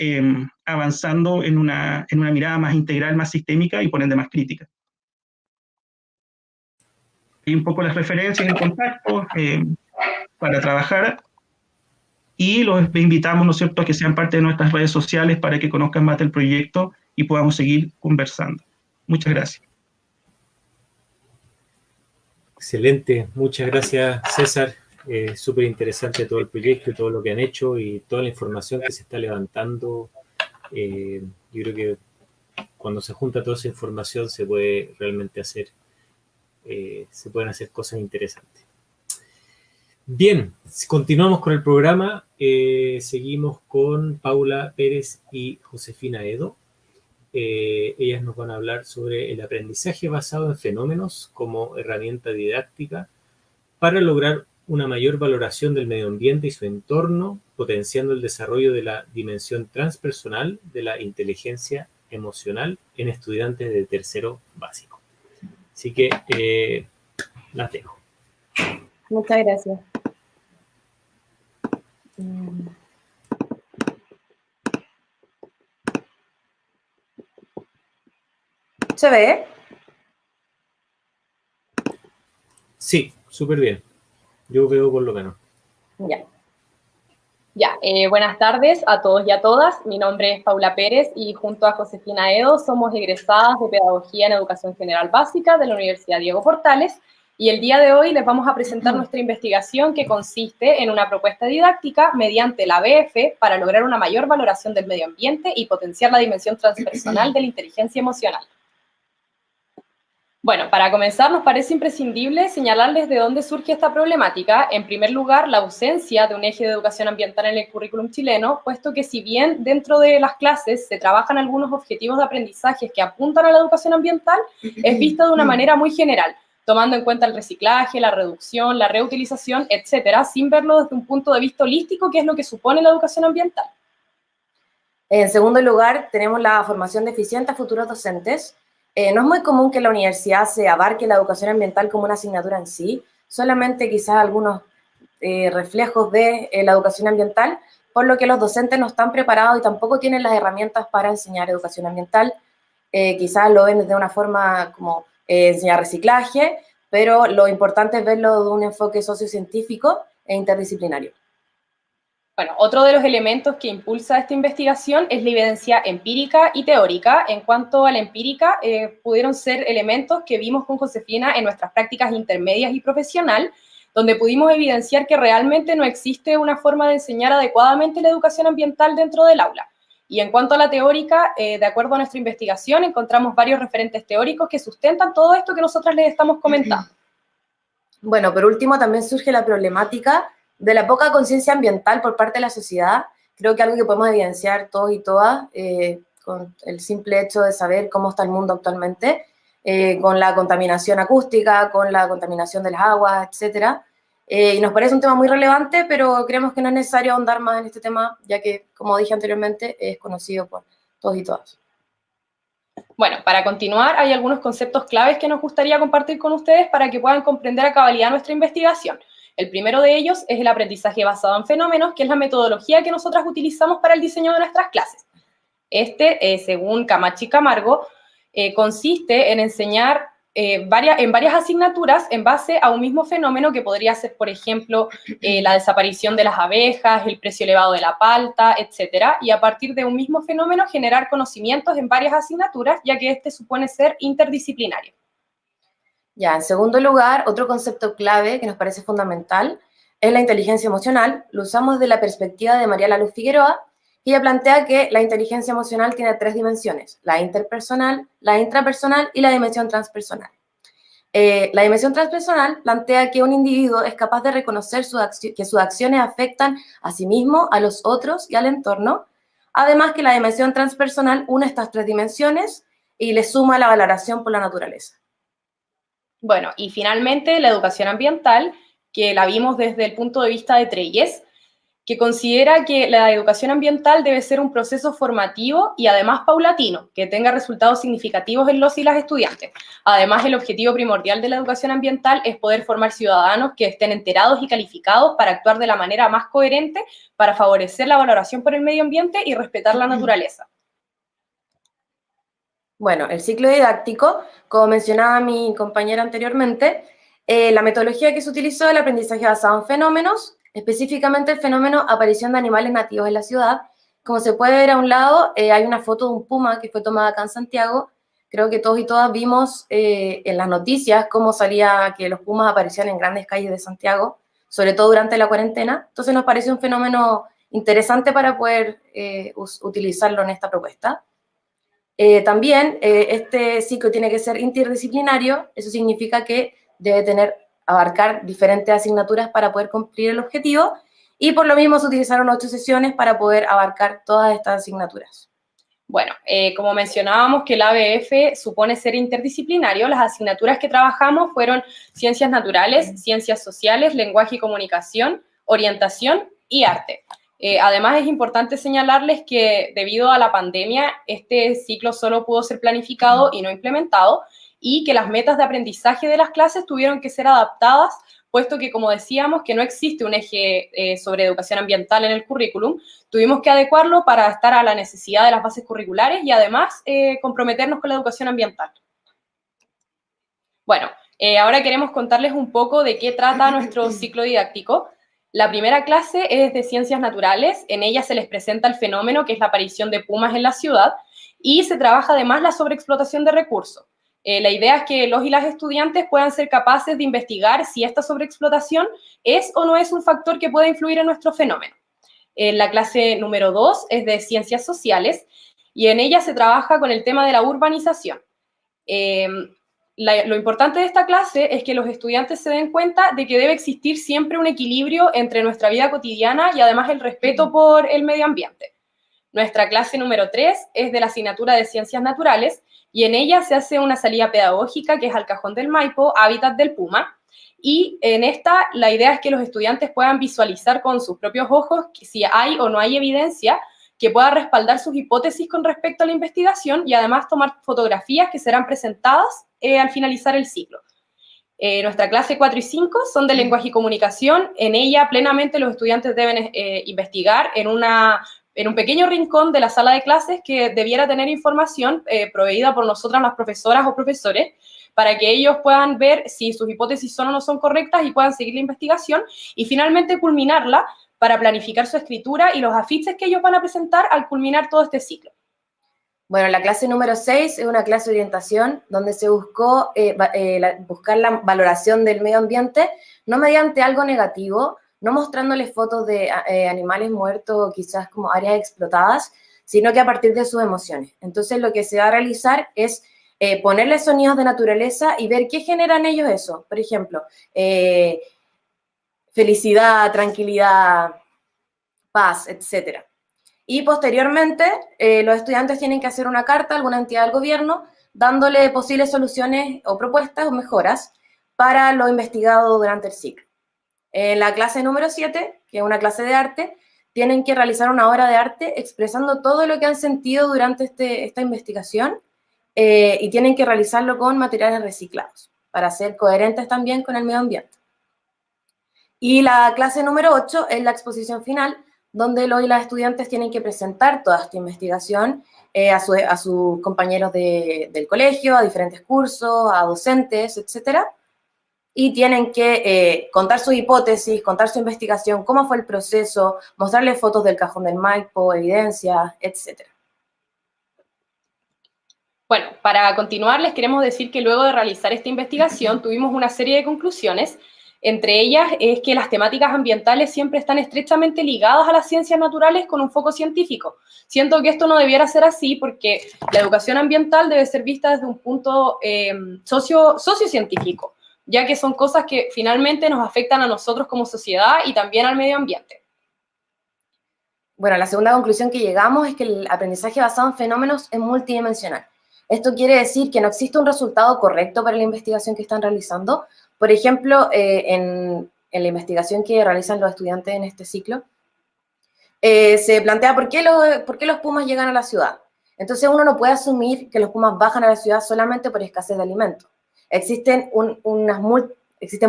Speaker 6: avanzando en una mirada más integral, más sistémica y por ende más crítica. Y un poco las referencias y el contacto para trabajar, y los invitamos, ¿no es cierto?, a que sean parte de nuestras redes sociales para que conozcan más del proyecto y podamos seguir conversando. Muchas gracias.
Speaker 1: Excelente, muchas gracias, César. Súper interesante todo el proyecto y todo lo que han hecho y toda la información que se está levantando. Yo creo que cuando se junta toda esa información se puede realmente hacer, se pueden hacer cosas interesantes. Bien, continuamos con el programa. Seguimos con Paula Pérez y Josefina Edo. Ellas nos van a hablar sobre el aprendizaje basado en fenómenos como herramienta didáctica para lograr una mayor valoración del medio ambiente y su entorno, potenciando el desarrollo de la dimensión transpersonal de la inteligencia emocional en estudiantes de tercero básico. Así que las dejo.
Speaker 7: Muchas gracias. ¿Se ve?
Speaker 1: Sí, súper bien. Yo veo por lo menos.
Speaker 7: Buenas tardes a todos y a todas. Mi nombre es Paula Pérez y junto a Josefina Edo somos egresadas de Pedagogía en Educación General Básica de la Universidad Diego Portales, y el día de hoy les vamos a presentar nuestra investigación, que consiste en una propuesta didáctica mediante la BF para lograr una mayor valoración del medio ambiente y potenciar la dimensión transpersonal de la inteligencia emocional. Bueno, para comenzar, nos parece imprescindible señalarles de dónde surge esta problemática. En primer lugar, la ausencia de un eje de educación ambiental en el currículum chileno, puesto que si bien dentro de las clases se trabajan algunos objetivos de aprendizaje que apuntan a la educación ambiental, es visto de una manera muy general, tomando en cuenta el reciclaje, la reducción, la reutilización, etcétera, sin verlo desde un punto de vista holístico, que es lo que supone la educación ambiental.
Speaker 8: En segundo lugar, tenemos la formación deficiente a futuros docentes. no es muy común que en la universidad se abarque la educación ambiental como una asignatura en sí, solamente quizás algunos reflejos de la educación ambiental, por lo que los docentes no están preparados y tampoco tienen las herramientas para enseñar educación ambiental. Quizás lo ven de una forma como enseñar reciclaje, pero lo importante es verlo de un enfoque sociocientífico e interdisciplinario.
Speaker 7: Bueno, otro de los elementos que impulsa esta investigación es la evidencia empírica y teórica. En cuanto a la empírica, pudieron ser elementos que vimos con Josefina en nuestras prácticas intermedias y profesional, donde pudimos evidenciar que realmente no existe una forma de enseñar adecuadamente la educación ambiental dentro del aula. Y en cuanto a la teórica, de acuerdo a nuestra investigación, encontramos varios referentes teóricos que sustentan todo esto que nosotras les estamos comentando.
Speaker 8: Bueno, por último, también surge la problemática de la poca conciencia ambiental por parte de la sociedad. Creo que algo que podemos evidenciar todos y todas con el simple hecho de saber cómo está el mundo actualmente, con la contaminación acústica, con la contaminación de las aguas, etcétera. Y nos parece un tema muy relevante, pero creemos que no es necesario ahondar más en este tema, ya que, como dije anteriormente, es conocido por todos y todas.
Speaker 7: Bueno, para continuar, hay algunos conceptos claves que nos gustaría compartir con ustedes para que puedan comprender a cabalidad nuestra investigación. El primero de ellos es el aprendizaje basado en fenómenos, que es la metodología que nosotras utilizamos para el diseño de nuestras clases. Según Camacho y Camargo, consiste en enseñar en varias asignaturas en base a un mismo fenómeno que podría ser, por ejemplo, la desaparición de las abejas, el precio elevado de la palta, etcétera, y a partir de un mismo fenómeno generar conocimientos en varias asignaturas, ya que supone ser interdisciplinario.
Speaker 8: Ya, en segundo lugar, otro concepto clave que nos parece fundamental es la inteligencia emocional. Lo usamos desde la perspectiva de María Laluz Figueroa, y ella plantea que la inteligencia emocional tiene 3 dimensiones: la interpersonal, la intrapersonal y la dimensión transpersonal. La dimensión transpersonal plantea que un individuo es capaz de reconocer que sus acciones afectan a sí mismo, a los otros y al entorno. Además que la dimensión transpersonal une estas 3 dimensiones y le suma la valoración por la naturaleza.
Speaker 7: Bueno, y finalmente la educación ambiental, que la vimos desde el punto de vista de Treyes, que considera que la educación ambiental debe ser un proceso formativo y además paulatino, que tenga resultados significativos en los y las estudiantes. Además, el objetivo primordial de la educación ambiental es poder formar ciudadanos que estén enterados y calificados para actuar de la manera más coherente para favorecer la valoración por el medio ambiente y respetar la naturaleza.
Speaker 8: Bueno, el ciclo didáctico, como mencionaba mi compañera anteriormente, la metodología que se utilizó es el aprendizaje basado en fenómenos, específicamente el fenómeno aparición de animales nativos en la ciudad. Como se puede ver a un lado, hay una foto de un puma que fue tomada acá en Santiago. Creo que todos y todas vimos en las noticias cómo salía que los pumas aparecían en grandes calles de Santiago, sobre todo durante la cuarentena. Entonces nos parece un fenómeno interesante para poder utilizarlo en esta propuesta. También este ciclo tiene que ser interdisciplinario. Eso significa que debe abarcar diferentes asignaturas para poder cumplir el objetivo, y por lo mismo se utilizaron 8 sesiones para poder abarcar todas estas asignaturas.
Speaker 7: Bueno, como mencionábamos que el ABF supone ser interdisciplinario, las asignaturas que trabajamos fueron ciencias naturales, ciencias sociales, lenguaje y comunicación, orientación y arte. Además, es importante señalarles que debido a la pandemia, este ciclo solo pudo ser planificado y no implementado, y que las metas de aprendizaje de las clases tuvieron que ser adaptadas, puesto que, como decíamos, que no existe un eje sobre educación ambiental en el currículum. Tuvimos que adecuarlo para estar a la necesidad de las bases curriculares y además comprometernos con la educación ambiental. Bueno, ahora queremos contarles un poco de qué trata nuestro ciclo didáctico. La primera clase es de ciencias naturales. En ella se les presenta el fenómeno que es la aparición de pumas en la ciudad, y se trabaja además la sobreexplotación de recursos. La idea es que los y las estudiantes puedan ser capaces de investigar si esta sobreexplotación es o no es un factor que pueda influir en nuestro fenómeno. La clase número 2 es de ciencias sociales, y en ella se trabaja con el tema de la urbanización. Lo importante de esta clase es que los estudiantes se den cuenta de que debe existir siempre un equilibrio entre nuestra vida cotidiana y además el respeto por el medio ambiente. Nuestra clase número 3 es de la asignatura de ciencias naturales, y en ella se hace una salida pedagógica que es al Cajón del Maipo, hábitat del puma, y en esta la idea es que los estudiantes puedan visualizar con sus propios ojos si hay o no hay evidencia que pueda respaldar sus hipótesis con respecto a la investigación y además tomar fotografías que serán presentadas al finalizar el ciclo. Nuestra clase 4 y 5 son de lenguaje y comunicación. En ella plenamente los estudiantes deben investigar en un pequeño rincón de la sala de clases que debiera tener información proveída por nosotras las profesoras o profesores, para que ellos puedan ver si sus hipótesis son o no son correctas y puedan seguir la investigación, y finalmente culminarla para planificar su escritura y los afiches que ellos van a presentar al culminar todo este ciclo.
Speaker 8: Bueno, la clase número 6 es una clase de orientación donde se buscó buscar la valoración del medio ambiente, no mediante algo negativo, no mostrándoles fotos de animales muertos o quizás como áreas explotadas, sino que a partir de sus emociones. Entonces, lo que se va a realizar es ponerles sonidos de naturaleza y ver qué generan ellos eso. Por ejemplo, felicidad, tranquilidad, paz, etcétera. Y posteriormente, los estudiantes tienen que hacer una carta a alguna entidad del gobierno dándole posibles soluciones o propuestas o mejoras para lo investigado durante el ciclo. En la clase número 7, que es una clase de arte, tienen que realizar una obra de arte expresando todo lo que han sentido durante esta investigación y tienen que realizarlo con materiales reciclados para ser coherentes también con el medio ambiente. Y la clase número 8 es la exposición final, donde los y las estudiantes tienen que presentar toda esta investigación a sus compañeros del colegio, a diferentes cursos, a docentes, etcétera, y tienen que contar su hipótesis, contar su investigación, cómo fue el proceso, mostrarles fotos del cajón del Maipo, evidencias, etcétera.
Speaker 7: Bueno, para continuar les queremos decir que luego de realizar esta investigación tuvimos una serie de conclusiones. Entre ellas es que las temáticas ambientales siempre están estrechamente ligadas a las ciencias naturales con un foco científico. Siento que esto no debiera ser así porque la educación ambiental debe ser vista desde un punto sociocientífico, ya que son cosas que finalmente nos afectan a nosotros como sociedad y también al medio ambiente.
Speaker 8: Bueno, la segunda conclusión que llegamos es que el aprendizaje basado en fenómenos es multidimensional. Esto quiere decir que no existe un resultado correcto para la investigación que están realizando. Por ejemplo, en la investigación que realizan los estudiantes en este ciclo, se plantea por qué los pumas llegan a la ciudad. Entonces uno no puede asumir que los pumas bajan a la ciudad solamente por escasez de alimentos. Existen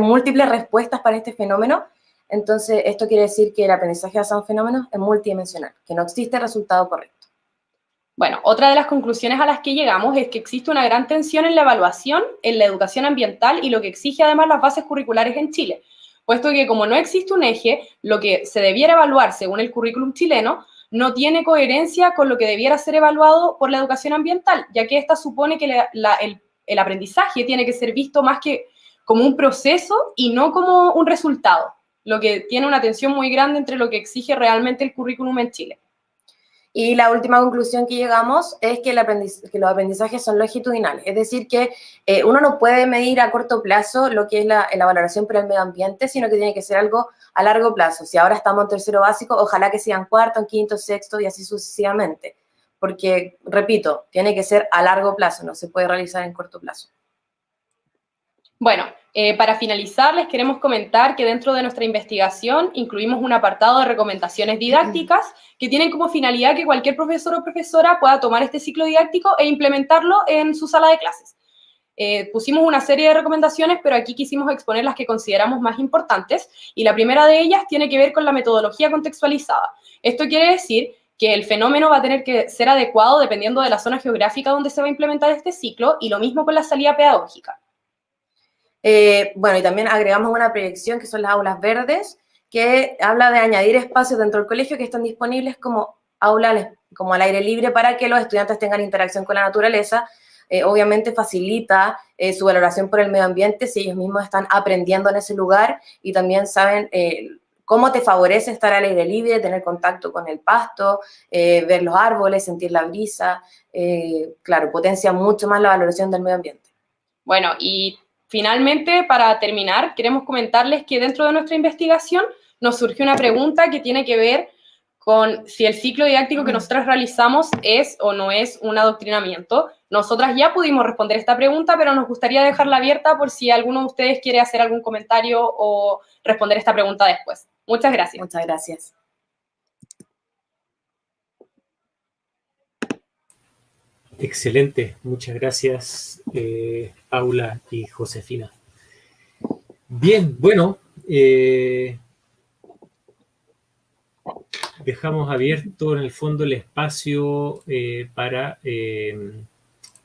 Speaker 8: múltiples respuestas para este fenómeno. Entonces esto quiere decir que el aprendizaje basado en fenómenos es multidimensional, que no existe resultado correcto.
Speaker 7: Bueno, otra de las conclusiones a las que llegamos es que existe una gran tensión en la evaluación, en la educación ambiental y lo que exige además las bases curriculares en Chile, puesto que como no existe un eje, lo que se debiera evaluar según el currículum chileno no tiene coherencia con lo que debiera ser evaluado por la educación ambiental, ya que esta supone que el aprendizaje tiene que ser visto más que como un proceso y no como un resultado, lo que tiene una tensión muy grande entre lo que exige realmente el currículum en Chile.
Speaker 8: Y la última conclusión que llegamos es que los aprendizajes son longitudinales, es decir, que uno no puede medir a corto plazo lo que es la valoración por el medio ambiente, sino que tiene que ser algo a largo plazo. Si ahora estamos en tercero básico, ojalá que sean cuarto, quinto, sexto y así sucesivamente, porque, repito, tiene que ser a largo plazo, no se puede realizar en corto plazo.
Speaker 7: Bueno, para finalizar, les queremos comentar que dentro de nuestra investigación incluimos un apartado de recomendaciones didácticas que tienen como finalidad que cualquier profesor o profesora pueda tomar este ciclo didáctico e implementarlo en su sala de clases. Pusimos una serie de recomendaciones, pero aquí quisimos exponer las que consideramos más importantes, y la primera de ellas tiene que ver con la metodología contextualizada. Esto quiere decir que el fenómeno va a tener que ser adecuado dependiendo de la zona geográfica donde se va a implementar este ciclo, y lo mismo con la salida pedagógica.
Speaker 8: Bueno, y también agregamos una proyección que son las aulas verdes, que habla de añadir espacios dentro del colegio que están disponibles como aulas como al aire libre para que los estudiantes tengan interacción con la naturaleza. Obviamente facilita su valoración por el medio ambiente si ellos mismos están aprendiendo en ese lugar y también saben cómo te favorece estar al aire libre, tener contacto con el pasto, ver los árboles, sentir la brisa. Claro, potencia mucho más la valoración del medio ambiente.
Speaker 7: Bueno, y finalmente, para terminar, queremos comentarles que dentro de nuestra investigación nos surgió una pregunta que tiene que ver con si el ciclo didáctico que nosotras realizamos es o no es un adoctrinamiento. Nosotras ya pudimos responder esta pregunta, pero nos gustaría dejarla abierta por si alguno de ustedes quiere hacer algún comentario o responder esta pregunta después. Muchas gracias.
Speaker 8: Muchas gracias.
Speaker 1: Excelente, muchas gracias, Paula y Josefina. Bien, bueno, dejamos abierto en el fondo el espacio para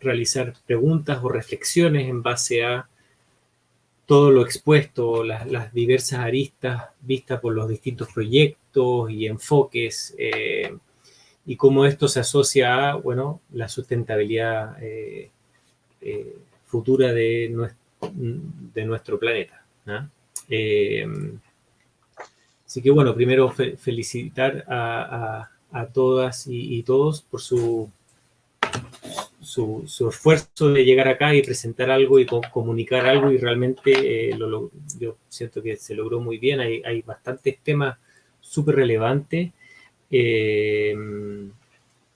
Speaker 1: realizar preguntas o reflexiones en base a todo lo expuesto, las diversas aristas vistas por los distintos proyectos y enfoques, y cómo esto se asocia a, bueno, la sustentabilidad futura de nuestro planeta, ¿no? Así que, bueno, primero felicitar a todas y todos por su esfuerzo de llegar acá y presentar algo y comunicar algo, y realmente yo siento que se logró muy bien. Hay bastantes temas súper relevantes.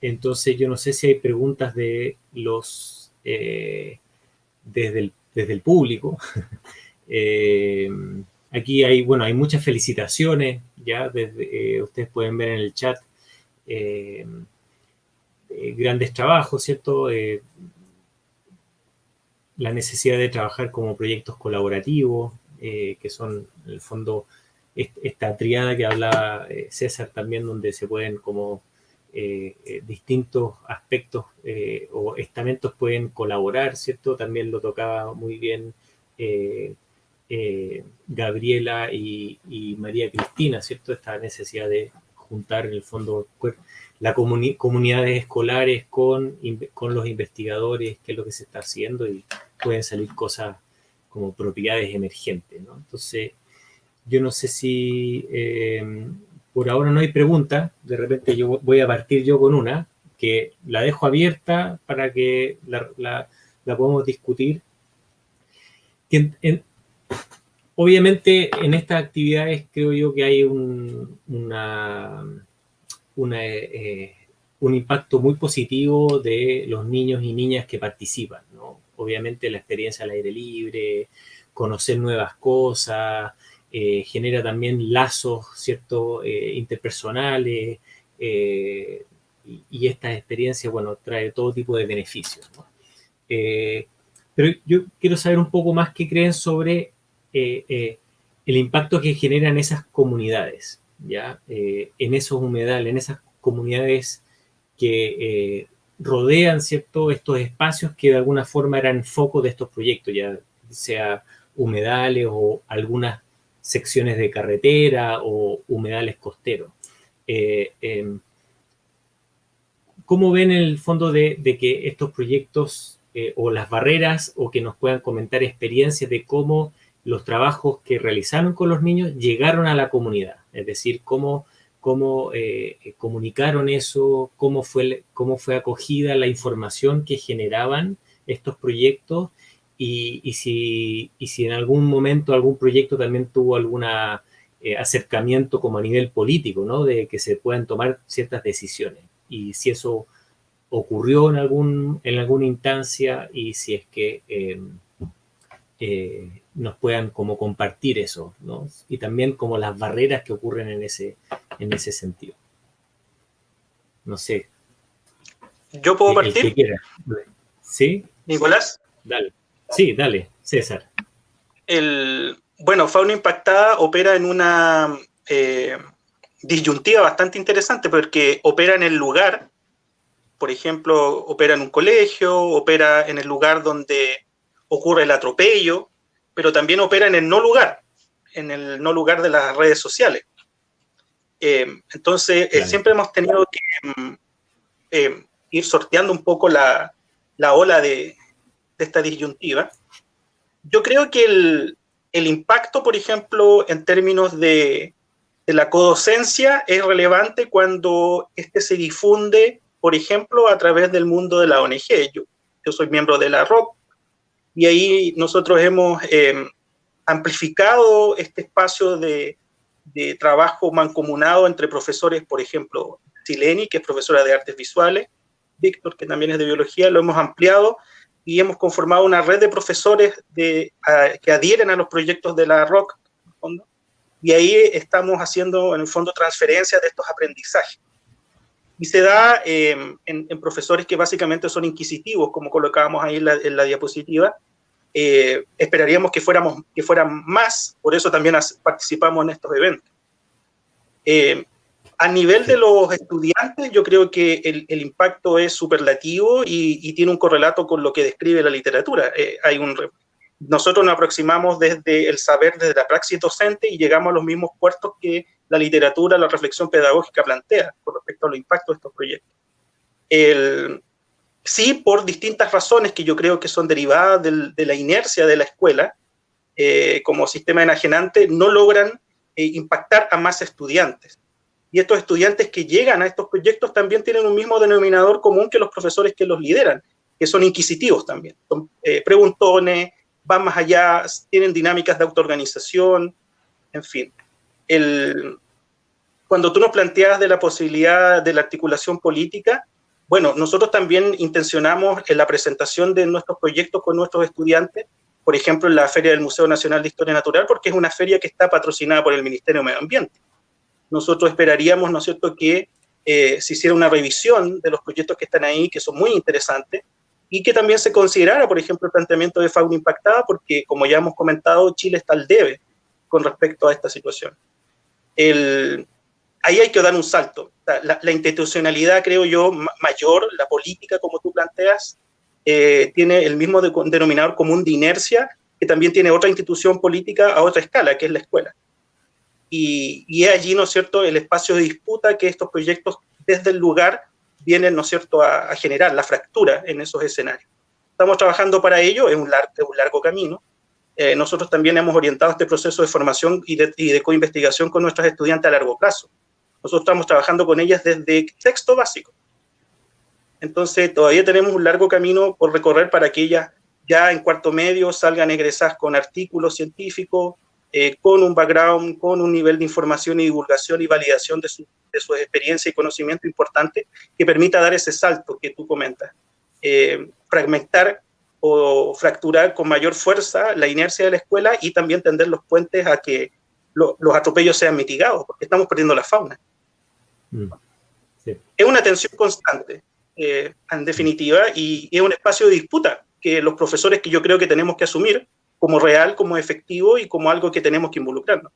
Speaker 1: Entonces yo no sé si hay preguntas de los desde el público. Aquí hay muchas felicitaciones, ya desde, ustedes pueden ver en el chat grandes trabajos, ¿cierto? La necesidad de trabajar como proyectos colaborativos, que son en el fondo esta triada que hablaba César también, donde se pueden como distintos aspectos o estamentos pueden colaborar, ¿cierto? También lo tocaba muy bien Gabriela y María Cristina, ¿cierto? Esta necesidad de juntar en el fondo las comunidades escolares con los investigadores, qué es lo que se está haciendo, y pueden salir cosas como propiedades emergentes, ¿no? Entonces, yo no sé si por ahora no hay preguntas. De repente yo voy a partir yo con una, que la dejo abierta para que la podamos discutir. Obviamente en estas actividades creo yo que hay un impacto muy positivo de los niños y niñas que participan, ¿no? Obviamente la experiencia al aire libre, conocer nuevas cosas, genera también lazos, ¿cierto? Interpersonales, y esta experiencia, bueno, trae todo tipo de beneficios, ¿no? Pero yo quiero saber un poco más qué creen sobre el impacto que generan esas comunidades, ¿ya? En esos humedales, en esas comunidades que rodean, ¿cierto?, estos espacios que de alguna forma eran foco de estos proyectos, ya sea humedales o algunas secciones de carretera o humedales costeros. ¿Cómo ven en el fondo de que estos proyectos o las barreras, o que nos puedan comentar experiencias de cómo los trabajos que realizaron con los niños llegaron a la comunidad? Es decir, cómo comunicaron eso, cómo fue acogida la información que generaban estos proyectos, y si en algún momento algún proyecto también tuvo algún acercamiento como a nivel político, ¿no? De que se puedan tomar ciertas decisiones, y si eso ocurrió en alguna instancia, y si es que nos puedan como compartir eso, ¿no? Y también como las barreras que ocurren en ese sentido. No sé.
Speaker 9: ¿Yo puedo partir?
Speaker 1: El que quiera. ¿Sí?
Speaker 9: ¿Nicolás?
Speaker 1: Dale. Sí, dale, César.
Speaker 9: Bueno, Fauna Impactada opera en una disyuntiva bastante interesante, porque opera en el lugar. Por ejemplo, opera en un colegio, opera en el lugar donde ocurre el atropello, pero también opera en el no lugar de las redes sociales. Entonces, claro, siempre hemos tenido que ir sorteando un poco la ola de esta disyuntiva. Yo creo que el impacto, por ejemplo, en términos de la codocencia, es relevante cuando se difunde, por ejemplo, a través del mundo de la ONG. Yo soy miembro de la ROC, y ahí nosotros hemos amplificado este espacio de trabajo mancomunado entre profesores, por ejemplo, Sileni, que es profesora de artes visuales, Víctor, que también es de biología, lo hemos ampliado y hemos conformado una red de profesores que adhieren a los proyectos de la ROC, en el fondo, y ahí estamos haciendo, en el fondo, transferencias de estos aprendizajes. Y se da en profesores que básicamente son inquisitivos, como colocábamos ahí en la diapositiva. Esperaríamos que fueran más, por eso también participamos en estos eventos. A nivel de los estudiantes, yo creo que el impacto es superlativo y tiene un correlato con lo que describe la literatura. Nosotros nos aproximamos desde el saber, desde la praxis docente, y llegamos a los mismos puertos que la literatura, la reflexión pedagógica plantea con respecto a los impactos de estos proyectos. Sí, por distintas razones que yo creo que son derivadas de la inercia de la escuela, como sistema enajenante, no logran impactar a más estudiantes. Y estos estudiantes que llegan a estos proyectos también tienen un mismo denominador común que los profesores que los lideran, que son inquisitivos también, son preguntones, van más allá, tienen dinámicas de autoorganización, en fin. Cuando tú nos planteas de la posibilidad de la articulación política, bueno, nosotros también intencionamos en la presentación de nuestros proyectos con nuestros estudiantes, por ejemplo, en la Feria del Museo Nacional de Historia Natural, porque es una feria que está patrocinada por el Ministerio de Medio Ambiente. Nosotros esperaríamos, ¿no es cierto?, que se hiciera una revisión de los proyectos que están ahí, que son muy interesantes, y que también se considerara, por ejemplo, el planteamiento de fauna impactada, porque, como ya hemos comentado, Chile está al debe con respecto a esta situación. Ahí hay que dar un salto. La institucionalidad, creo yo, mayor, la política, como tú planteas, tiene el mismo denominador común de inercia, que también tiene otra institución política a otra escala, que es la escuela. Y es allí, ¿no es cierto?, el espacio de disputa que estos proyectos desde el lugar vienen, ¿no es cierto?, a generar la fractura en esos escenarios. Estamos trabajando para ello, es un largo camino. Nosotros también hemos orientado este proceso de formación y de coinvestigación con nuestras estudiantes a largo plazo. Nosotros estamos trabajando con ellas desde sexto básico. Entonces, todavía tenemos un largo camino por recorrer para que ellas ya en cuarto medio salgan egresadas con artículos científicos, con un background, con un nivel de información y divulgación y validación de su experiencia y conocimiento importante que permita dar ese salto que tú comentas. Fragmentar o fracturar con mayor fuerza la inercia de la escuela y también tender los puentes a que los atropellos sean mitigados, porque estamos perdiendo la fauna. Sí. Es una tensión constante, en definitiva, y es un espacio de disputa que los profesores que yo creo que tenemos que asumir como real, como efectivo y como algo que tenemos que involucrarnos.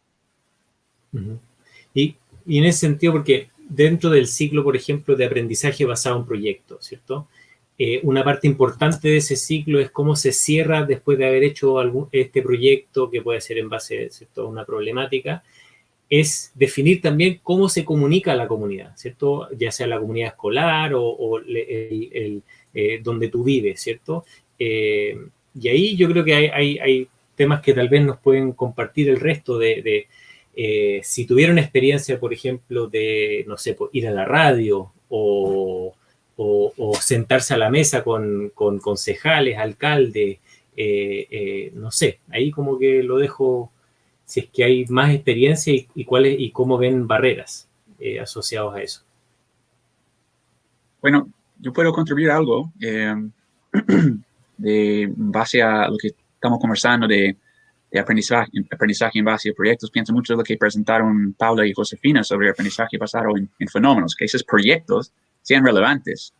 Speaker 1: Y en ese sentido, porque dentro del ciclo, por ejemplo, de aprendizaje basado en proyectos, ¿cierto? Una parte importante de ese ciclo es cómo se cierra después de haber hecho este proyecto, que puede ser en base, ¿cierto?, a una problemática, es definir también cómo se comunica a la comunidad, ¿cierto? Ya sea la comunidad escolar o donde tú vives, ¿cierto? Y ahí yo creo que hay temas que tal vez nos pueden compartir el resto si tuvieron experiencia, por ejemplo, de, no sé, ir a la radio o sentarse a la mesa con concejales, alcaldes, no sé, ahí como que lo dejo, si es que hay más experiencia y cómo ven barreras asociadas a eso.
Speaker 2: Bueno, yo puedo contribuir algo de base a lo que estamos conversando de aprendizaje en base a proyectos. Pienso mucho en lo que presentaron Paula y Josefina sobre aprendizaje basado en fenómenos, que esos proyectos sean relevantes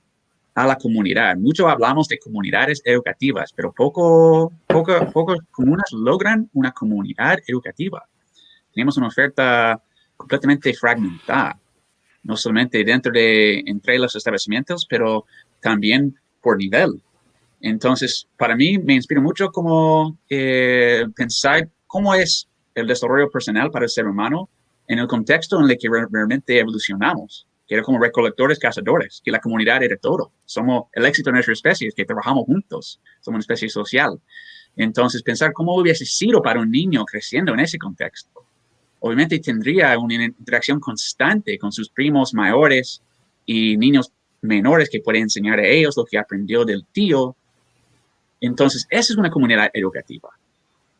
Speaker 2: a la comunidad. Mucho hablamos de comunidades educativas, pero pocas comunas logran una comunidad educativa. Tenemos una oferta completamente fragmentada, no solamente entre los establecimientos, pero también por nivel. Entonces, para mí me inspira mucho como pensar cómo es el desarrollo personal para el ser humano en el contexto en el que realmente evolucionamos, que era como recolectores, cazadores, que la comunidad era todo. Somos el éxito de nuestra especie, es que trabajamos juntos, somos una especie social. Entonces, pensar cómo hubiese sido para un niño creciendo en ese contexto. Obviamente tendría una interacción constante con sus primos mayores y niños menores que pueden enseñar a ellos lo que aprendió del tío. Entonces, esa es una comunidad educativa.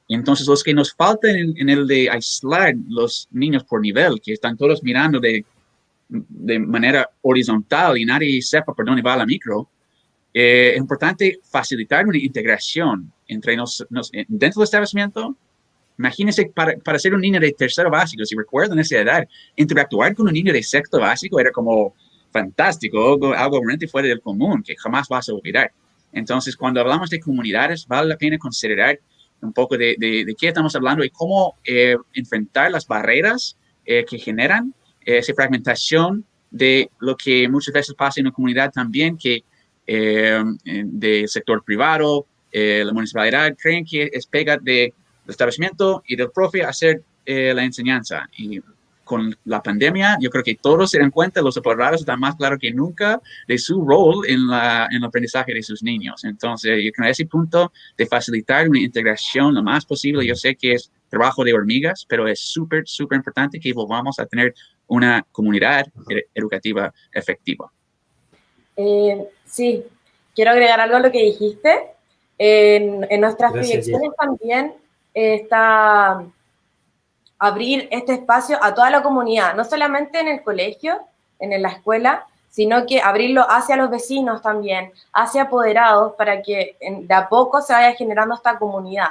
Speaker 2: Entonces, los que nos faltan en el de aislar los niños por nivel, que están todos mirando de manera horizontal y nadie sepa por dónde va la micro, es importante facilitar una integración entre dentro del establecimiento. Imagínense, para ser un niño de tercero básico, si recuerdan esa edad, interactuar con un niño de sexto básico era como fantástico, algo realmente fuera del común que jamás vas a olvidar. Entonces, cuando hablamos de comunidades, vale la pena considerar un poco de qué estamos hablando y cómo enfrentar las barreras que generan esa fragmentación de lo que muchas veces pasa en una comunidad también, que del sector privado, la municipalidad, creen que es pega del establecimiento y del profe hacer la enseñanza. Y con la pandemia, yo creo que todos se dan cuenta, los apoderados están más claros que nunca de su rol en el aprendizaje de sus niños. Entonces, yo creo que ese punto de facilitar una integración lo más posible, yo sé que es trabajo de hormigas, pero es súper, súper importante que volvamos a tener una comunidad educativa efectiva.
Speaker 8: Sí, quiero agregar algo a lo que dijiste. En nuestras proyecciones también está abrir este espacio a toda la comunidad, no solamente en el colegio, en la escuela, sino que abrirlo hacia los vecinos también, hacia apoderados, para que de a poco se vaya generando esta comunidad.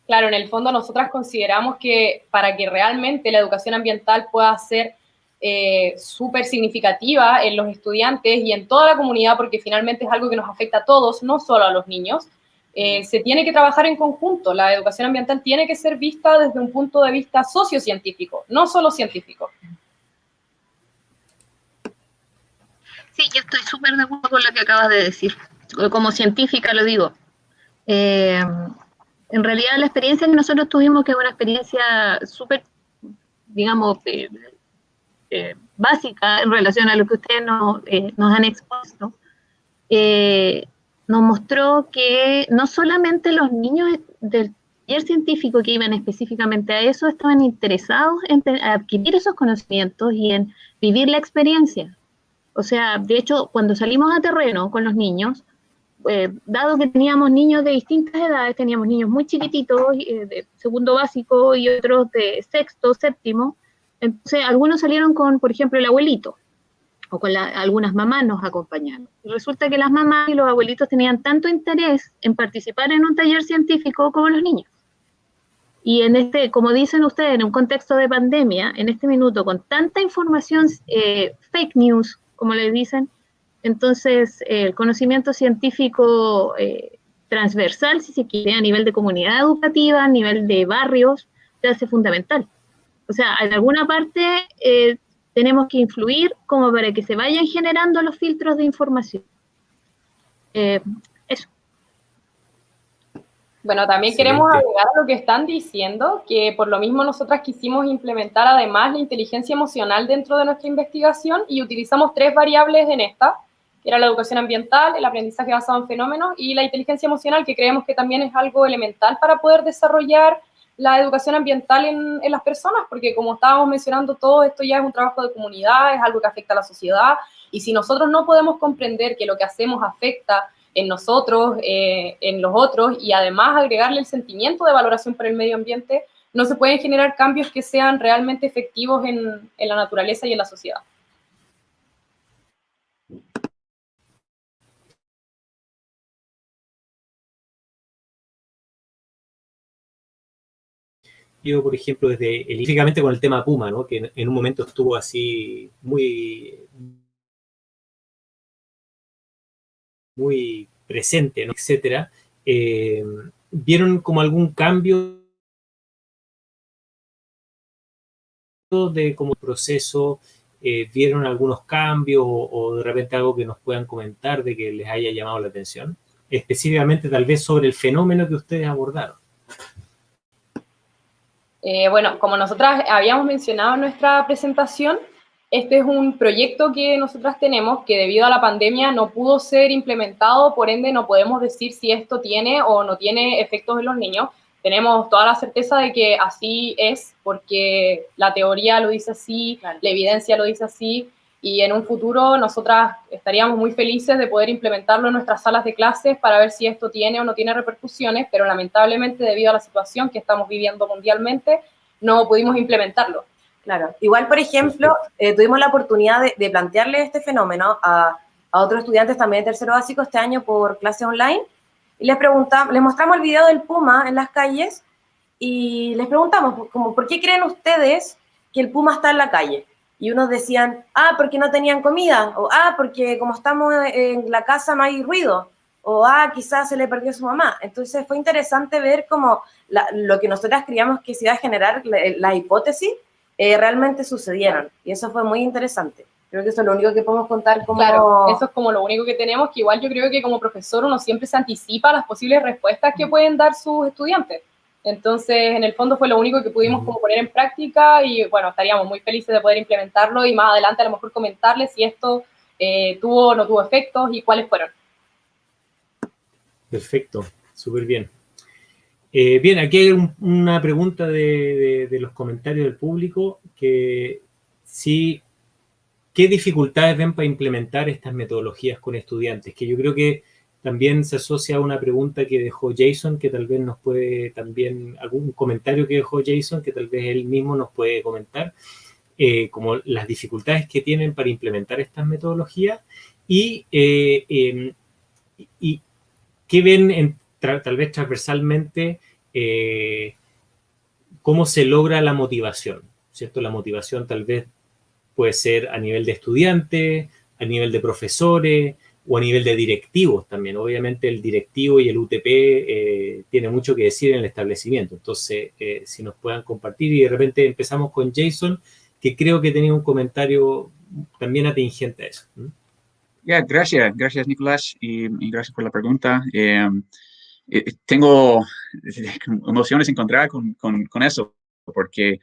Speaker 7: Claro, en el fondo nosotras consideramos que para que realmente la educación ambiental pueda ser súper significativa en los estudiantes y en toda la comunidad, porque finalmente es algo que nos afecta a todos, no solo a los niños, se tiene que trabajar en conjunto. La educación ambiental tiene que ser vista desde un punto de vista sociocientífico, no solo científico.
Speaker 3: Sí, yo estoy súper de acuerdo con lo que acabas de decir. Como científica lo digo. En realidad la experiencia que nosotros tuvimos, que es una experiencia súper, digamos, básica en relación a lo que ustedes nos han expuesto, nos mostró que no solamente los niños del taller científico que iban específicamente a eso estaban interesados en adquirir esos conocimientos y en vivir la experiencia. O sea, de hecho, cuando salimos a terreno con los niños, dado que teníamos niños de distintas edades, teníamos niños muy chiquititos, de segundo básico y otros de sexto, séptimo, entonces algunos salieron con, por ejemplo, el abuelito, o con algunas mamás nos acompañaron. Y resulta que las mamás y los abuelitos tenían tanto interés en participar en un taller científico como los niños. Y como dicen ustedes, en un contexto de pandemia, en este minuto, con tanta información fake news, como les dicen, entonces el conocimiento científico transversal, si se quiere, a nivel de comunidad educativa, a nivel de barrios, se hace fundamental. O sea, en alguna parte tenemos que influir como para que se vayan generando los filtros de información. Eso.
Speaker 7: Bueno, también queremos agregar a lo que están diciendo, que por lo mismo nosotras quisimos implementar además la inteligencia emocional dentro de nuestra investigación y utilizamos 3 variables en esta, que era la educación ambiental, el aprendizaje basado en fenómenos y la inteligencia emocional, que creemos que también es algo elemental para poder desarrollar la educación ambiental en las personas, porque como estábamos mencionando, todo esto ya es un trabajo de comunidad, es algo que afecta a la sociedad, y si nosotros no podemos comprender que lo que hacemos afecta en nosotros, en los otros, y además agregarle el sentimiento de valoración por el medio ambiente, no se pueden generar cambios que sean realmente efectivos en la naturaleza y en la sociedad.
Speaker 1: Yo, por ejemplo, específicamente con el tema Puma, ¿no? Que en un momento estuvo así muy presente, ¿no? Etcétera, ¿vieron como algún cambio de como proceso? ¿Vieron algunos cambios o de repente algo que nos puedan comentar de que les haya llamado la atención? Específicamente tal vez sobre el fenómeno que ustedes abordaron.
Speaker 7: Bueno, como nosotras habíamos mencionado en nuestra presentación, este es un proyecto que nosotras tenemos que debido a la pandemia no pudo ser implementado, por ende no podemos decir si esto tiene o no tiene efectos en los niños. Tenemos toda la certeza de que así es, porque la teoría lo dice así, la evidencia lo dice así, y en un futuro nosotras estaríamos muy felices de poder implementarlo en nuestras salas de clases para ver si esto tiene o no tiene repercusiones, pero lamentablemente debido a la situación que estamos viviendo mundialmente, no pudimos implementarlo.
Speaker 8: Claro, igual por ejemplo, tuvimos la oportunidad de plantearle este fenómeno a otros estudiantes también de tercero básico este año por clase online, y les mostramos el video del puma en las calles, y les preguntamos, como, ¿por qué creen ustedes que el puma está en la calle? Y unos decían, ah, porque no tenían comida, o ah, porque como estamos en la casa no hay ruido, o ah, quizás se le perdió a su mamá. Entonces fue interesante ver cómo lo que nosotras creíamos que se iba a generar, la hipótesis, realmente sucedieron. Y eso fue muy interesante. Creo que eso es lo único que podemos contar como...
Speaker 7: Claro, eso es como lo único que tenemos, que igual yo creo que como profesor uno siempre se anticipa a las posibles respuestas que pueden dar sus estudiantes. Entonces, en el fondo fue lo único que pudimos como poner en práctica y, bueno, estaríamos muy felices de poder implementarlo y más adelante a lo mejor comentarles si esto tuvo o no tuvo efectos y cuáles fueron.
Speaker 1: Perfecto, súper bien. Bien, aquí hay una pregunta de los comentarios del público, que sí, ¿qué dificultades ven para implementar estas metodologías con estudiantes? Que yo creo que también se asocia a una pregunta que dejó Jason, que tal vez nos puede también, algún comentario que dejó Jason, que tal vez él mismo nos puede comentar, como las dificultades que tienen para implementar estas metodologías y qué ven tal vez transversalmente, cómo se logra la motivación, ¿cierto? La motivación tal vez puede ser a nivel de estudiantes, a nivel de profesores o a nivel de directivos también. Obviamente el directivo y el UTP tiene mucho que decir en el establecimiento. Entonces, si nos puedan compartir, y de repente empezamos con Jason, que creo que tenía un comentario también atingente a eso.
Speaker 2: Gracias Nicolás, y gracias por la pregunta. Tengo emociones encontradas con eso, porque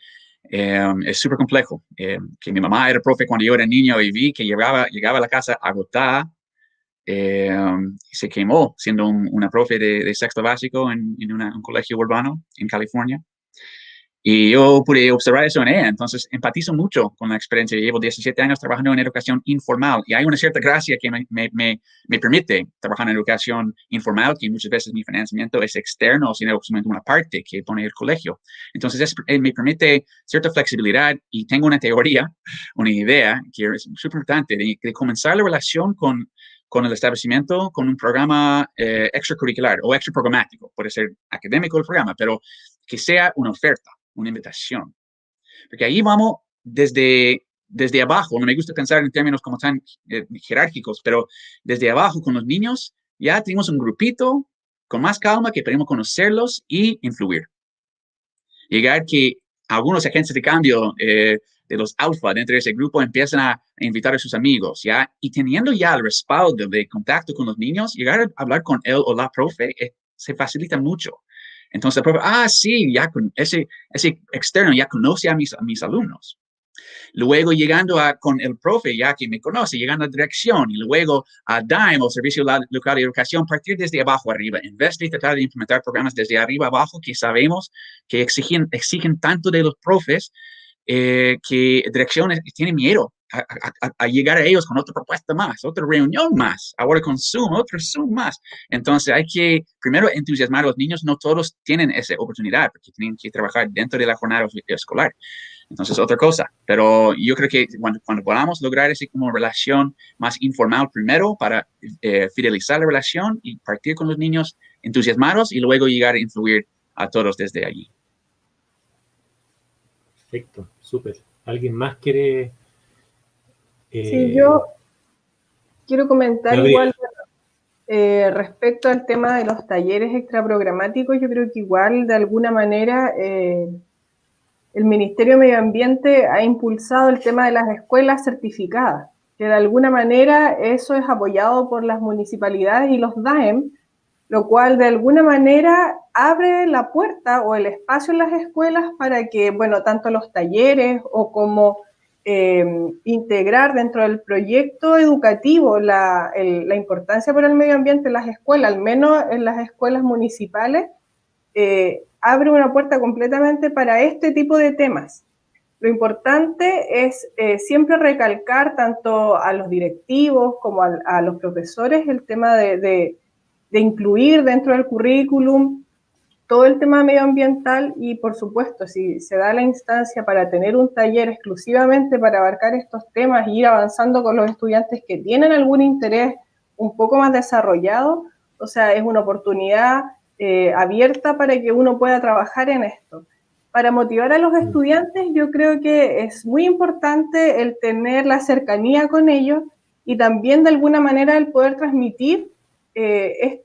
Speaker 2: es súper complejo. Que mi mamá era profe cuando yo era niño y vi que llegaba a la casa agotada, y se quemó siendo una profe de sexto básico en un colegio urbano en California. Y yo pude observar eso en ella, entonces empatizo mucho con la experiencia. Llevo 17 años trabajando en educación informal y hay una cierta gracia que me permite trabajar en educación informal, que muchas veces mi financiamiento es externo, sino solamente una parte que pone el colegio. Entonces me permite cierta flexibilidad y tengo una teoría, una idea que es súper importante de comenzar la relación con el establecimiento con un programa extracurricular o extraprogramático. Puede ser académico el programa, pero que sea una oferta, una invitación. Porque ahí vamos desde abajo. No me gusta pensar en términos como tan jerárquicos, pero desde abajo con los niños ya tenemos un grupito con más calma que podemos conocerlos y influir. Llegar que algunos agentes de cambio de los alfa dentro de ese grupo empiezan a invitar a sus amigos, ¿ya? Y teniendo ya el respaldo de contacto con los niños, llegar a hablar con él o la profe se facilita mucho. Entonces, el profe, sí, ya con ese externo ya conoce a mis alumnos. Luego, llegando con el profe, ya que me conoce, llegando a dirección, y luego a DIME, o Servicio Local de Educación, partir desde abajo arriba, en vez de tratar de implementar programas desde arriba abajo, que sabemos que exigen tanto de los profes, que dirección tiene miedo a llegar a ellos con otra propuesta más, otra reunión más, ahora con Zoom, otro Zoom más. Entonces hay que primero entusiasmar a los niños. No todos tienen esa oportunidad porque tienen que trabajar dentro de la jornada escolar. Entonces, otra cosa. Pero yo creo que cuando podamos lograr esa como relación más informal primero para fidelizar la relación y partir con los niños entusiasmados y luego llegar a influir a todos desde allí.
Speaker 1: Perfecto, súper. ¿Alguien más quiere...?
Speaker 5: Sí, yo quiero comentar igual respecto al tema de los talleres extraprogramáticos. Yo creo que igual de alguna manera el Ministerio de Medio Ambiente ha impulsado el tema de las escuelas certificadas, que de alguna manera eso es apoyado por las municipalidades y los DAEM, lo cual de alguna manera abre la puerta o el espacio en las escuelas para que, bueno, tanto los talleres o como integrar dentro del proyecto educativo la importancia por el medio ambiente en las escuelas, al menos en las escuelas municipales, abre una puerta completamente para este tipo de temas. Lo importante es siempre recalcar tanto a los directivos como a los profesores el tema de incluir dentro del currículum todo el tema medioambiental y, por supuesto, si se da la instancia para tener un taller exclusivamente para abarcar estos temas y ir avanzando con los estudiantes que tienen algún interés un poco más desarrollado, o sea, es una oportunidad abierta para que uno pueda trabajar en esto. para motivar a los estudiantes, yo creo que es muy importante el tener la cercanía con ellos y también de alguna manera el poder transmitir el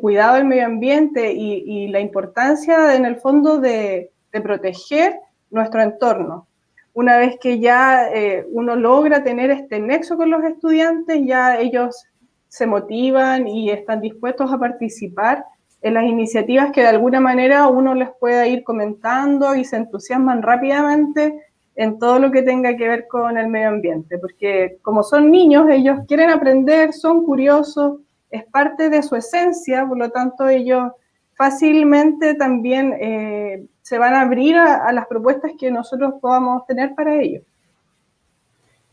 Speaker 5: cuidado del medio ambiente y la importancia en el fondo de proteger nuestro entorno. Una vez que ya uno logra tener este nexo con los estudiantes, ya ellos se motivan y están dispuestos a participar en las iniciativas que de alguna manera uno les pueda ir comentando y se entusiasman rápidamente en todo lo que tenga que ver con el medio ambiente, porque como son niños, ellos quieren aprender, son curiosos, es parte de su esencia, por lo tanto ellos fácilmente también se van a abrir a las propuestas que nosotros podamos tener para ellos.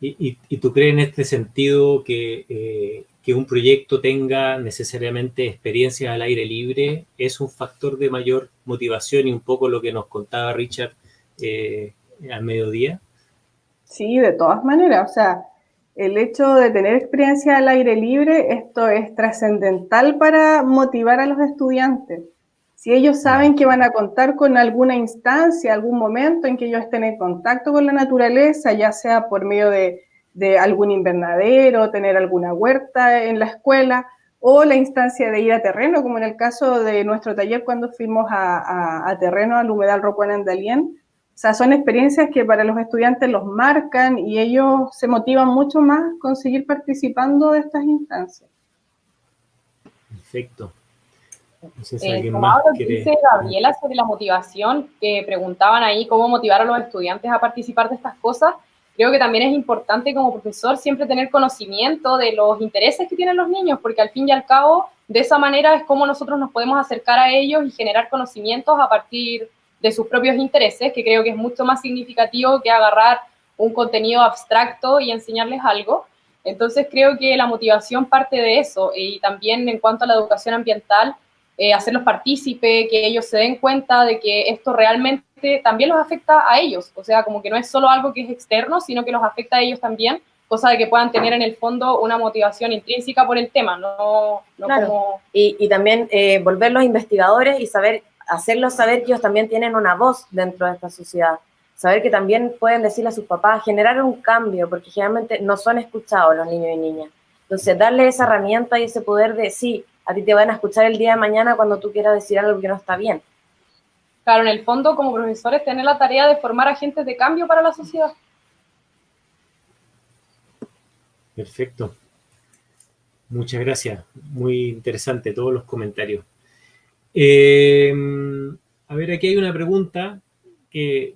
Speaker 1: ¿Y tú crees en este sentido que un proyecto tenga necesariamente experiencias al aire libre es un factor de mayor motivación y un poco lo que nos contaba Richard al mediodía?
Speaker 5: Sí, de todas maneras, o sea, el hecho de tener experiencia al aire libre, esto es trascendental para motivar a los estudiantes. Si ellos saben que van a contar con alguna instancia, algún momento en que ellos estén en contacto con la naturaleza, ya sea por medio de algún invernadero, tener alguna huerta en la escuela, o la instancia de ir a terreno, como en el caso de nuestro taller cuando fuimos a terreno al humedal Rocuán Andalien. O sea, son experiencias que para los estudiantes los marcan y ellos se motivan mucho más con seguir participando de estas instancias.
Speaker 1: Perfecto. No sé si alguien
Speaker 7: como
Speaker 1: más
Speaker 7: lo que
Speaker 1: quiere...
Speaker 7: dice Gabriela sobre la motivación, que preguntaban ahí cómo motivar a los estudiantes a participar de estas cosas, creo que también es importante como profesor siempre tener conocimiento de los intereses que tienen los niños, porque al fin y al cabo, de esa manera es como nosotros nos podemos acercar a ellos y generar conocimientos a partir de sus propios intereses, que creo que es mucho más significativo que agarrar un contenido abstracto y enseñarles algo. Entonces creo que la motivación parte de eso, y también en cuanto a la educación ambiental, hacerlos partícipe, que ellos se den cuenta de que esto realmente también los afecta a ellos, o sea, como que no es solo algo que es externo, sino que los afecta a ellos también, cosa de que puedan tener en el fondo una motivación intrínseca por el tema, no
Speaker 8: claro.
Speaker 7: Como...
Speaker 8: Y también volverlos investigadores y hacerlos saber que ellos también tienen una voz dentro de esta sociedad, saber que también pueden decirle a sus papás, generar un cambio, porque generalmente no son escuchados los niños y niñas. Entonces, darle esa herramienta y ese poder de, sí, a ti te van a escuchar el día de mañana cuando tú quieras decir algo que no está bien.
Speaker 7: Claro, en el fondo, como profesores, tener la tarea de formar agentes de cambio para la sociedad.
Speaker 1: Perfecto. Muchas gracias. Muy interesante todos los comentarios. A ver, aquí hay una pregunta que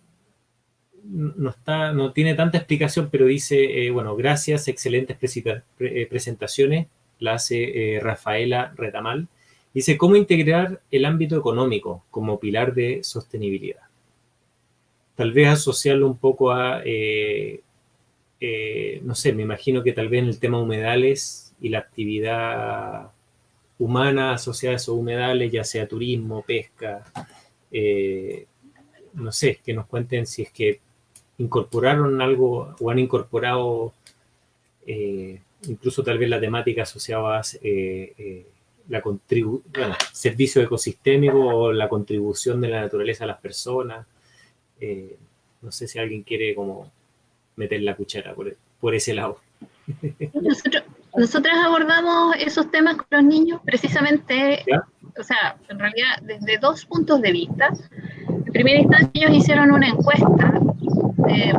Speaker 1: no tiene tanta explicación, pero dice, bueno, gracias, excelentes presentaciones, la hace Rafaela Retamal. Dice, ¿cómo integrar el ámbito económico como pilar de sostenibilidad? Tal vez asociarlo un poco a, no sé, me imagino que tal vez en el tema humedales y la actividad humana asociada a esos humedales, ya sea turismo, pesca, no sé, que nos cuenten si es que incorporaron algo o han incorporado incluso tal vez la temática asociada a servicio ecosistémico o la contribución de la naturaleza a las personas. No sé si alguien quiere como meter la cuchara por ese lado.
Speaker 3: Nosotros abordamos esos temas con los niños precisamente,
Speaker 1: ¿Ya?
Speaker 3: o sea, en realidad desde dos puntos de vista. En primera instancia ellos hicieron una encuesta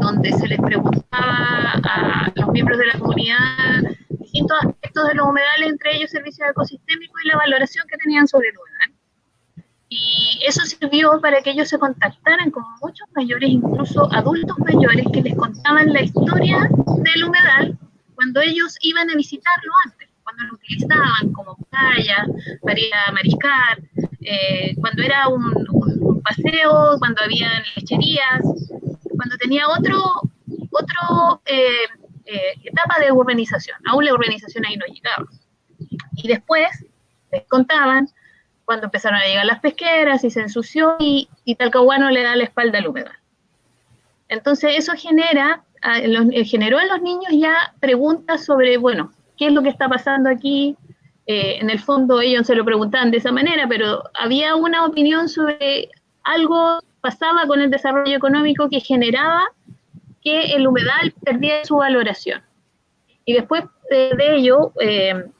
Speaker 3: donde se les preguntaba a los miembros de la comunidad distintos aspectos de los humedales, entre ellos servicios ecosistémicos y la valoración que tenían sobre el humedal. Y eso sirvió para que ellos se contactaran con muchos mayores, incluso adultos mayores, que les contaban la historia del humedal cuando ellos iban a visitarlo antes, cuando lo utilizaban como playa, para ir a mariscar, cuando era un paseo, cuando había lecherías, cuando tenía otra etapa de urbanización. Aún la urbanización ahí no llegaba. Y después les contaban cuando empezaron a llegar las pesqueras y se ensució y Talcahuano le da la espalda al humedal. Entonces eso generó en los niños ya preguntas sobre, bueno, ¿qué es lo que está pasando aquí? En el fondo ellos se lo preguntaban de esa manera, pero había una opinión sobre algo pasaba con el desarrollo económico que generaba que el humedal perdiera su valoración. Y después de ello,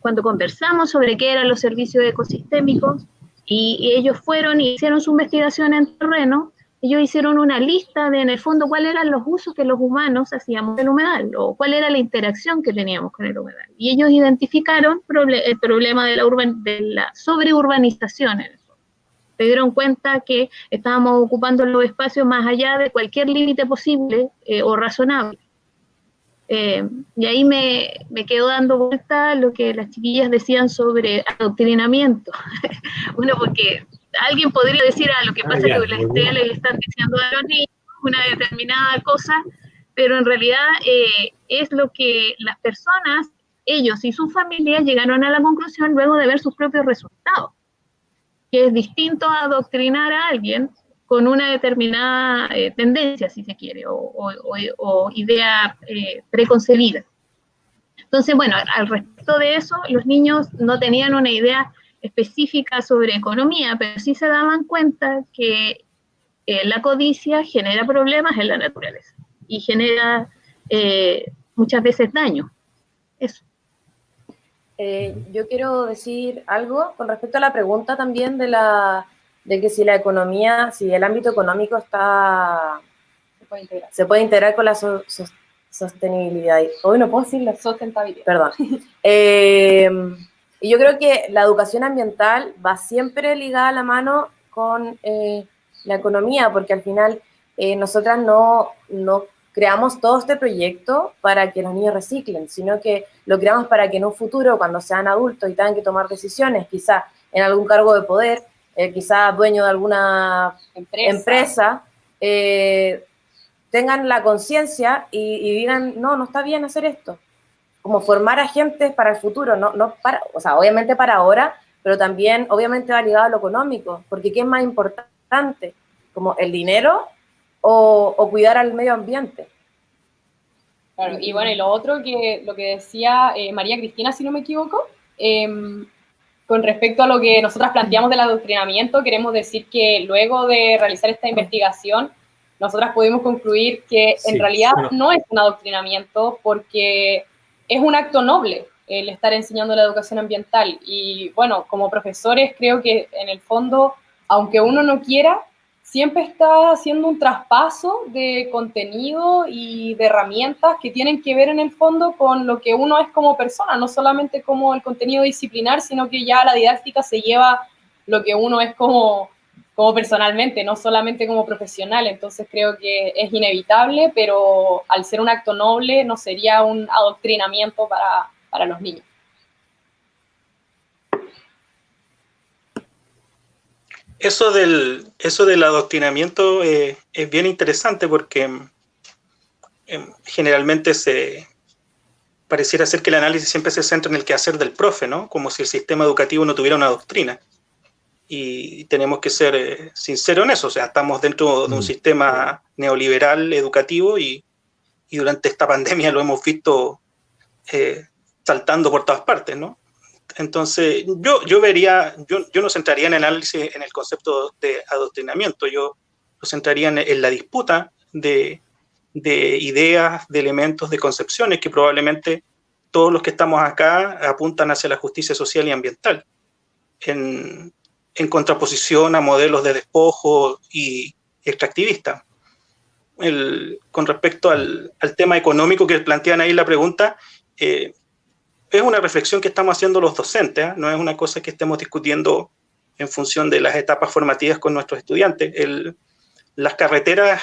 Speaker 3: cuando conversamos sobre qué eran los servicios ecosistémicos, y ellos fueron y hicieron su investigación en terreno, ellos hicieron una lista de, en el fondo, cuáles eran los usos que los humanos hacíamos del humedal, o cuál era la interacción que teníamos con el humedal. Y ellos identificaron el problema de la sobreurbanización. Se dieron cuenta que estábamos ocupando los espacios más allá de cualquier límite posible o razonable. Y ahí me quedo dando vuelta lo que las chiquillas decían sobre adoctrinamiento. Bueno, porque alguien podría decir, lo que pasa es que ustedes les están diciendo a los niños una determinada cosa, pero en realidad es lo que las personas, ellos y sus familias llegaron a la conclusión luego de ver sus propios resultados, que es distinto a adoctrinar a alguien con una determinada tendencia, si se quiere, o idea preconcebida. Entonces, bueno, al respecto de eso, los niños no tenían una idea específica sobre economía, pero sí se daban cuenta que la codicia genera problemas en la naturaleza y genera muchas veces daño. Eso.
Speaker 8: Yo quiero decir algo con respecto a la pregunta también de que si la economía, si el ámbito económico se puede integrar con la sostenibilidad. Hoy no puedo decir la
Speaker 7: sustentabilidad.
Speaker 8: Perdón. Y yo creo que la educación ambiental va siempre ligada a la mano con la economía, porque al final nosotras no creamos todo este proyecto para que los niños reciclen, sino que lo creamos para que en un futuro, cuando sean adultos y tengan que tomar decisiones, quizás en algún cargo de poder, quizás dueño de alguna empresa tengan la conciencia y digan, no está bien hacer esto. Como formar agentes para el futuro, o sea, obviamente para ahora, pero también obviamente va ligado a lo económico, porque ¿qué es más importante? ¿Como el dinero o cuidar al medio ambiente?
Speaker 7: Claro, y bueno, y lo otro lo que decía María Cristina, si no me equivoco, con respecto a lo que nosotras planteamos del adoctrinamiento, queremos decir que luego de realizar esta investigación, nosotras pudimos concluir que en realidad no es un adoctrinamiento, porque es un acto noble el estar enseñando la educación ambiental. Y bueno, como profesores creo que en el fondo, aunque uno no quiera, siempre está haciendo un traspaso de contenido y de herramientas que tienen que ver en el fondo con lo que uno es como persona, no solamente como el contenido disciplinar, sino que ya la didáctica se lleva lo que uno es como personalmente, no solamente como profesional. Entonces creo que es inevitable, pero al ser un acto noble no sería un adoctrinamiento para los niños.
Speaker 9: Eso del adoctrinamiento es bien interesante, porque generalmente pareciera ser que el análisis siempre se centra en el quehacer del profe, ¿no? Como si el sistema educativo no tuviera una doctrina. Y tenemos que ser sinceros en eso. O sea, estamos dentro de un sistema neoliberal educativo y durante esta pandemia lo hemos visto saltando por todas partes, ¿no? Entonces, yo no centraría en el análisis en el concepto de adoctrinamiento, yo lo centraría en la disputa de ideas, de elementos, de concepciones que probablemente todos los que estamos acá apuntan hacia la justicia social y ambiental, en contraposición a modelos de despojo y extractivista. Con respecto al tema económico que plantean ahí la pregunta, es una reflexión que estamos haciendo los docentes, ¿eh? No es una cosa que estemos discutiendo en función de las etapas formativas con nuestros estudiantes. Las carreteras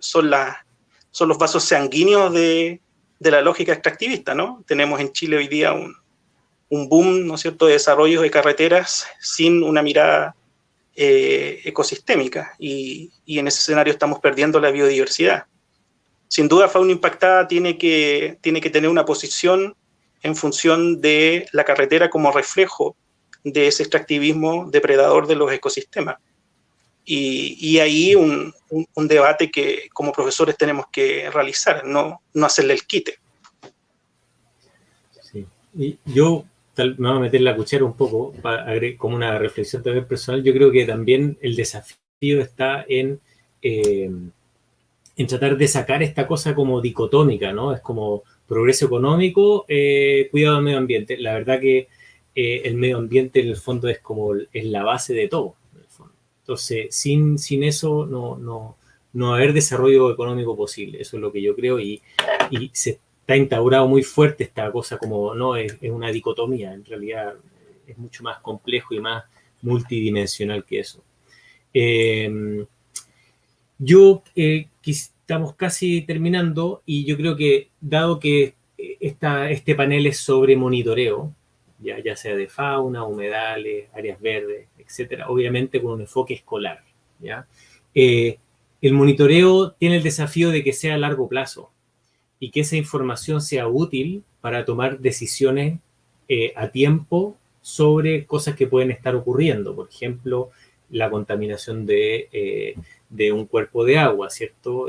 Speaker 9: son los vasos sanguíneos de la lógica extractivista, ¿no? Tenemos en Chile hoy día un boom, ¿no es cierto?, de desarrollos de carreteras sin una mirada ecosistémica, y en ese escenario estamos perdiendo la biodiversidad. Sin duda, Fauna Impactada tiene que tener una posición en función de la carretera como reflejo de ese extractivismo depredador de los ecosistemas. Y ahí un debate que como profesores tenemos que realizar, no hacerle el quite.
Speaker 1: Sí. Y yo me voy a meter la cuchara un poco, como una reflexión también personal. Yo creo que también el desafío está en tratar de sacar esta cosa como dicotómica, ¿no? Es como progreso económico, cuidado del medio ambiente. La verdad que el medio ambiente en el fondo es la base de todo. En el fondo. Entonces, sin eso no va a haber desarrollo económico posible. Eso es lo que yo creo y se está instaurado muy fuerte esta cosa como, no, es una dicotomía. En realidad es mucho más complejo y más multidimensional que eso. Estamos casi terminando y yo creo que, dado que este panel es sobre monitoreo, ya sea de fauna, humedales, áreas verdes, etcétera, obviamente con un enfoque escolar, ¿ya? El monitoreo tiene el desafío de que sea a largo plazo y que esa información sea útil para tomar decisiones a tiempo sobre cosas que pueden estar ocurriendo. Por ejemplo, la contaminación de un cuerpo de agua, ¿cierto?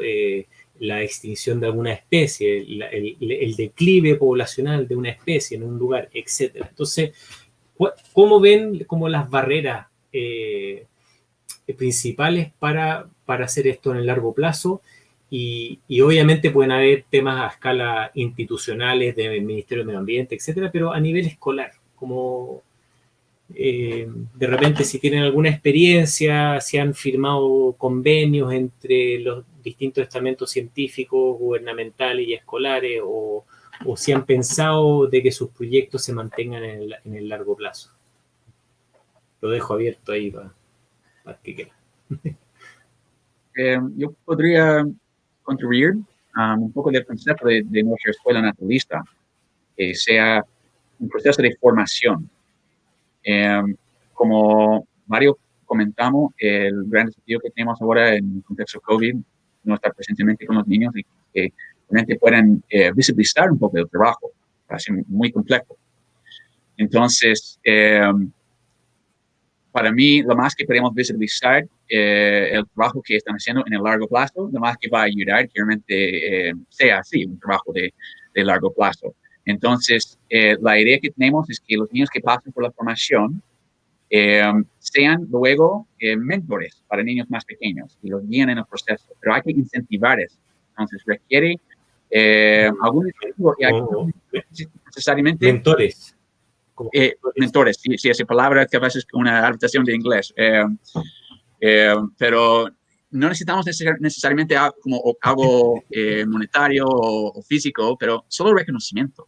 Speaker 1: La extinción de alguna especie, el declive poblacional de una especie en un lugar, etc. Entonces, ¿cómo ven como las barreras principales para hacer esto en el largo plazo? Y obviamente pueden haber temas a escala institucionales del Ministerio de Medio Ambiente, etc., pero a nivel escolar, como de repente si tienen alguna experiencia, si han firmado convenios entre los distintos estamentos científicos, gubernamentales y escolares, o si han pensado de que sus proyectos se mantengan en el largo plazo. Lo dejo abierto ahí para que quiera.
Speaker 2: Yo podría contribuir un poco del concepto de nuestra escuela naturalista, que sea un proceso de formación. Como Mario comentamos, el gran desafío que tenemos ahora en el contexto COVID, no estar presentemente con los niños y que realmente puedan visibilizar un poco el trabajo, es muy complejo. Entonces, para mí, lo más que podemos visibilizar el trabajo que están haciendo en el largo plazo, lo más que va a ayudar que realmente sea así, un trabajo de largo plazo. Entonces, la idea que tenemos es que los niños que pasan por la formación sean luego mentores para niños más pequeños y los guíen en el proceso. Pero hay que incentivar eso. Entonces, requiere algún incentivo y hay necesariamente...
Speaker 1: Mentores.
Speaker 2: Mentores, sí, esa palabra que a veces es una adaptación de inglés. Pero no necesitamos necesariamente como algo monetario o físico, pero solo reconocimiento,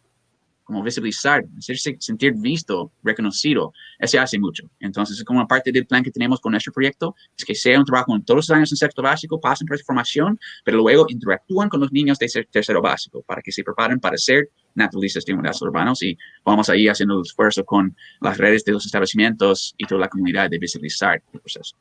Speaker 2: como visibilizar, hacerse sentir visto, reconocido, eso hace mucho. Entonces, es como una parte del plan que tenemos con nuestro proyecto, es que sea un trabajo en todos los años en sexto básico, pasen por esa formación, pero luego interactúan con los niños de tercero básico para que se preparen para ser naturalistas de unidades urbanos y vamos ahí haciendo el esfuerzo con las redes de los establecimientos y toda la comunidad de visibilizar el proceso.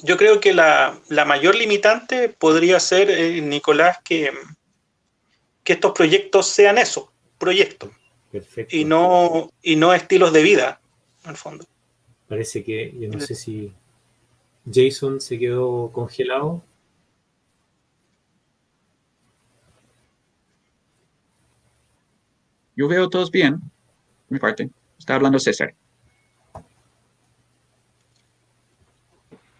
Speaker 9: Yo creo que la mayor limitante podría ser, Nicolás, que estos proyectos sean eso, proyectos.
Speaker 1: Perfecto.
Speaker 9: Y no estilos de vida, en el fondo.
Speaker 1: Parece que, yo no sé si Jason se quedó congelado.
Speaker 2: Yo veo todos bien, mi parte. Está hablando César.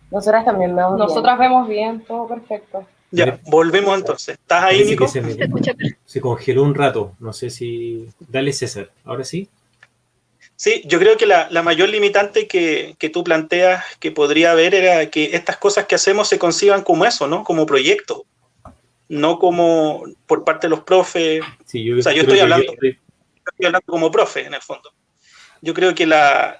Speaker 8: Nosotras también vemos bien.
Speaker 7: Nosotras vemos bien, todo perfecto.
Speaker 9: Ya, volvemos entonces. ¿Estás ahí, Nico?
Speaker 1: Se congeló un rato. No sé si... Dale, César. ¿Ahora sí?
Speaker 9: Sí, yo creo que la mayor limitante que tú planteas que podría haber era que estas cosas que hacemos se conciban como eso, ¿no? Como proyecto. No como por parte de los profes.
Speaker 1: Sí,
Speaker 9: yo estoy hablando como profe, en el fondo. Yo creo que la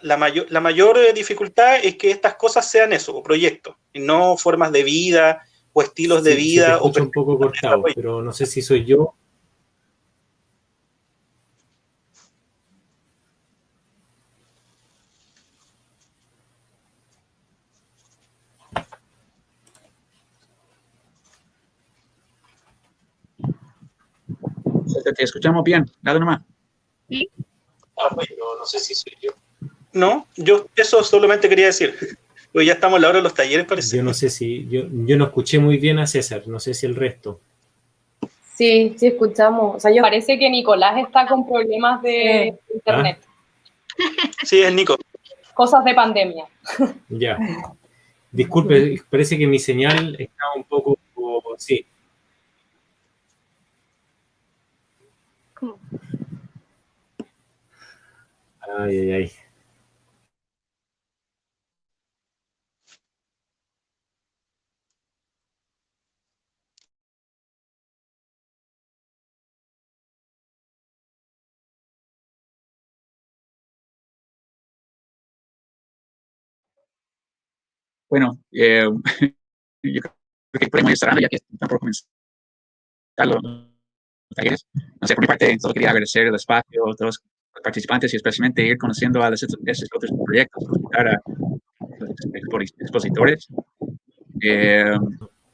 Speaker 9: mayor dificultad es que estas cosas sean eso, proyectos, y no formas de vida o estilos de vida.
Speaker 1: Se te escucha un poco cortado, pero no sé si soy yo.
Speaker 2: Te escuchamos bien, dale nomás.
Speaker 1: ¿Sí? Bueno, no sé si soy yo.
Speaker 9: No, yo eso solamente quería decir. Pues ya estamos a la hora de los talleres, parece.
Speaker 1: Yo no sé si, yo no escuché muy bien a César, no sé si el resto.
Speaker 8: Sí, sí escuchamos. O sea,
Speaker 7: Parece que Nicolás está con problemas de internet.
Speaker 9: Sí, es Nico.
Speaker 7: Cosas de pandemia.
Speaker 1: Ya. Disculpe, parece que mi señal está un poco, sí. Ay, ay, ay.
Speaker 2: Bueno, yo creo que podemos ir cerrando ya que están por comenzar los talleres. No sé, por mi parte, solo quería agradecer el espacio a todos los participantes y especialmente ir conociendo a esos otros proyectos, escuchar a los expositores.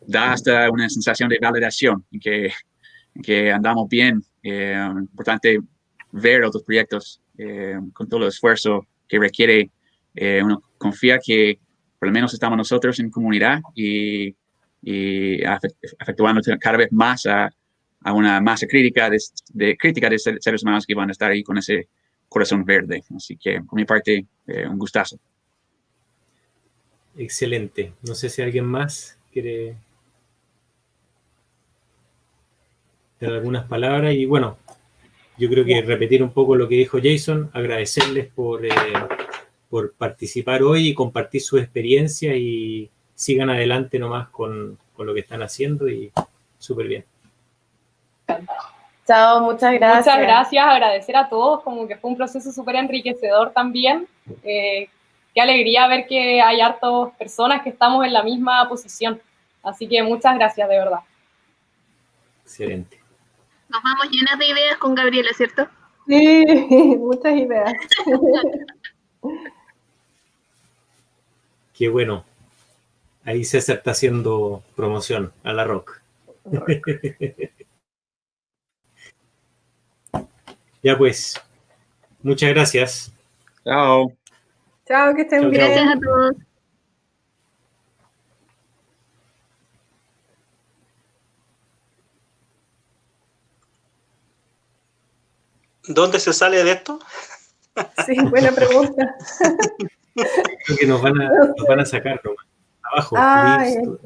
Speaker 2: Da hasta una sensación de validación en que andamos bien. Importante ver otros proyectos con todo el esfuerzo que requiere. Uno confía que por lo menos estamos nosotros en comunidad y efectuando cada vez más a una masa crítica de seres humanos que van a estar ahí con ese corazón verde. Así que, por mi parte, un gustazo.
Speaker 1: Excelente. No sé si alguien más quiere dar algunas palabras. Y bueno, yo creo que repetir un poco lo que dijo Jason, agradecerles por participar hoy y compartir su experiencia y sigan adelante nomás con lo que están haciendo y súper bien.
Speaker 8: Chao, muchas gracias.
Speaker 7: Muchas gracias, agradecer a todos, como que fue un proceso súper enriquecedor también. Qué alegría ver que hay hartas personas que estamos en la misma posición. Así que muchas gracias, de verdad.
Speaker 1: Excelente.
Speaker 3: Nos vamos llenas de ideas con Gabriela, ¿cierto?
Speaker 5: Sí, muchas ideas.
Speaker 1: Qué bueno. Ahí César está haciendo promoción a la Rock. Ya pues, muchas gracias.
Speaker 2: Chao.
Speaker 5: Chao, que estén
Speaker 1: Chao,
Speaker 5: bien.
Speaker 1: chao.
Speaker 3: Gracias a todos.
Speaker 9: ¿Dónde se sale de esto?
Speaker 5: Sí, buena pregunta.
Speaker 1: Creo que nos van a sacar nomás. Abajo.
Speaker 5: Ay,
Speaker 1: Listo.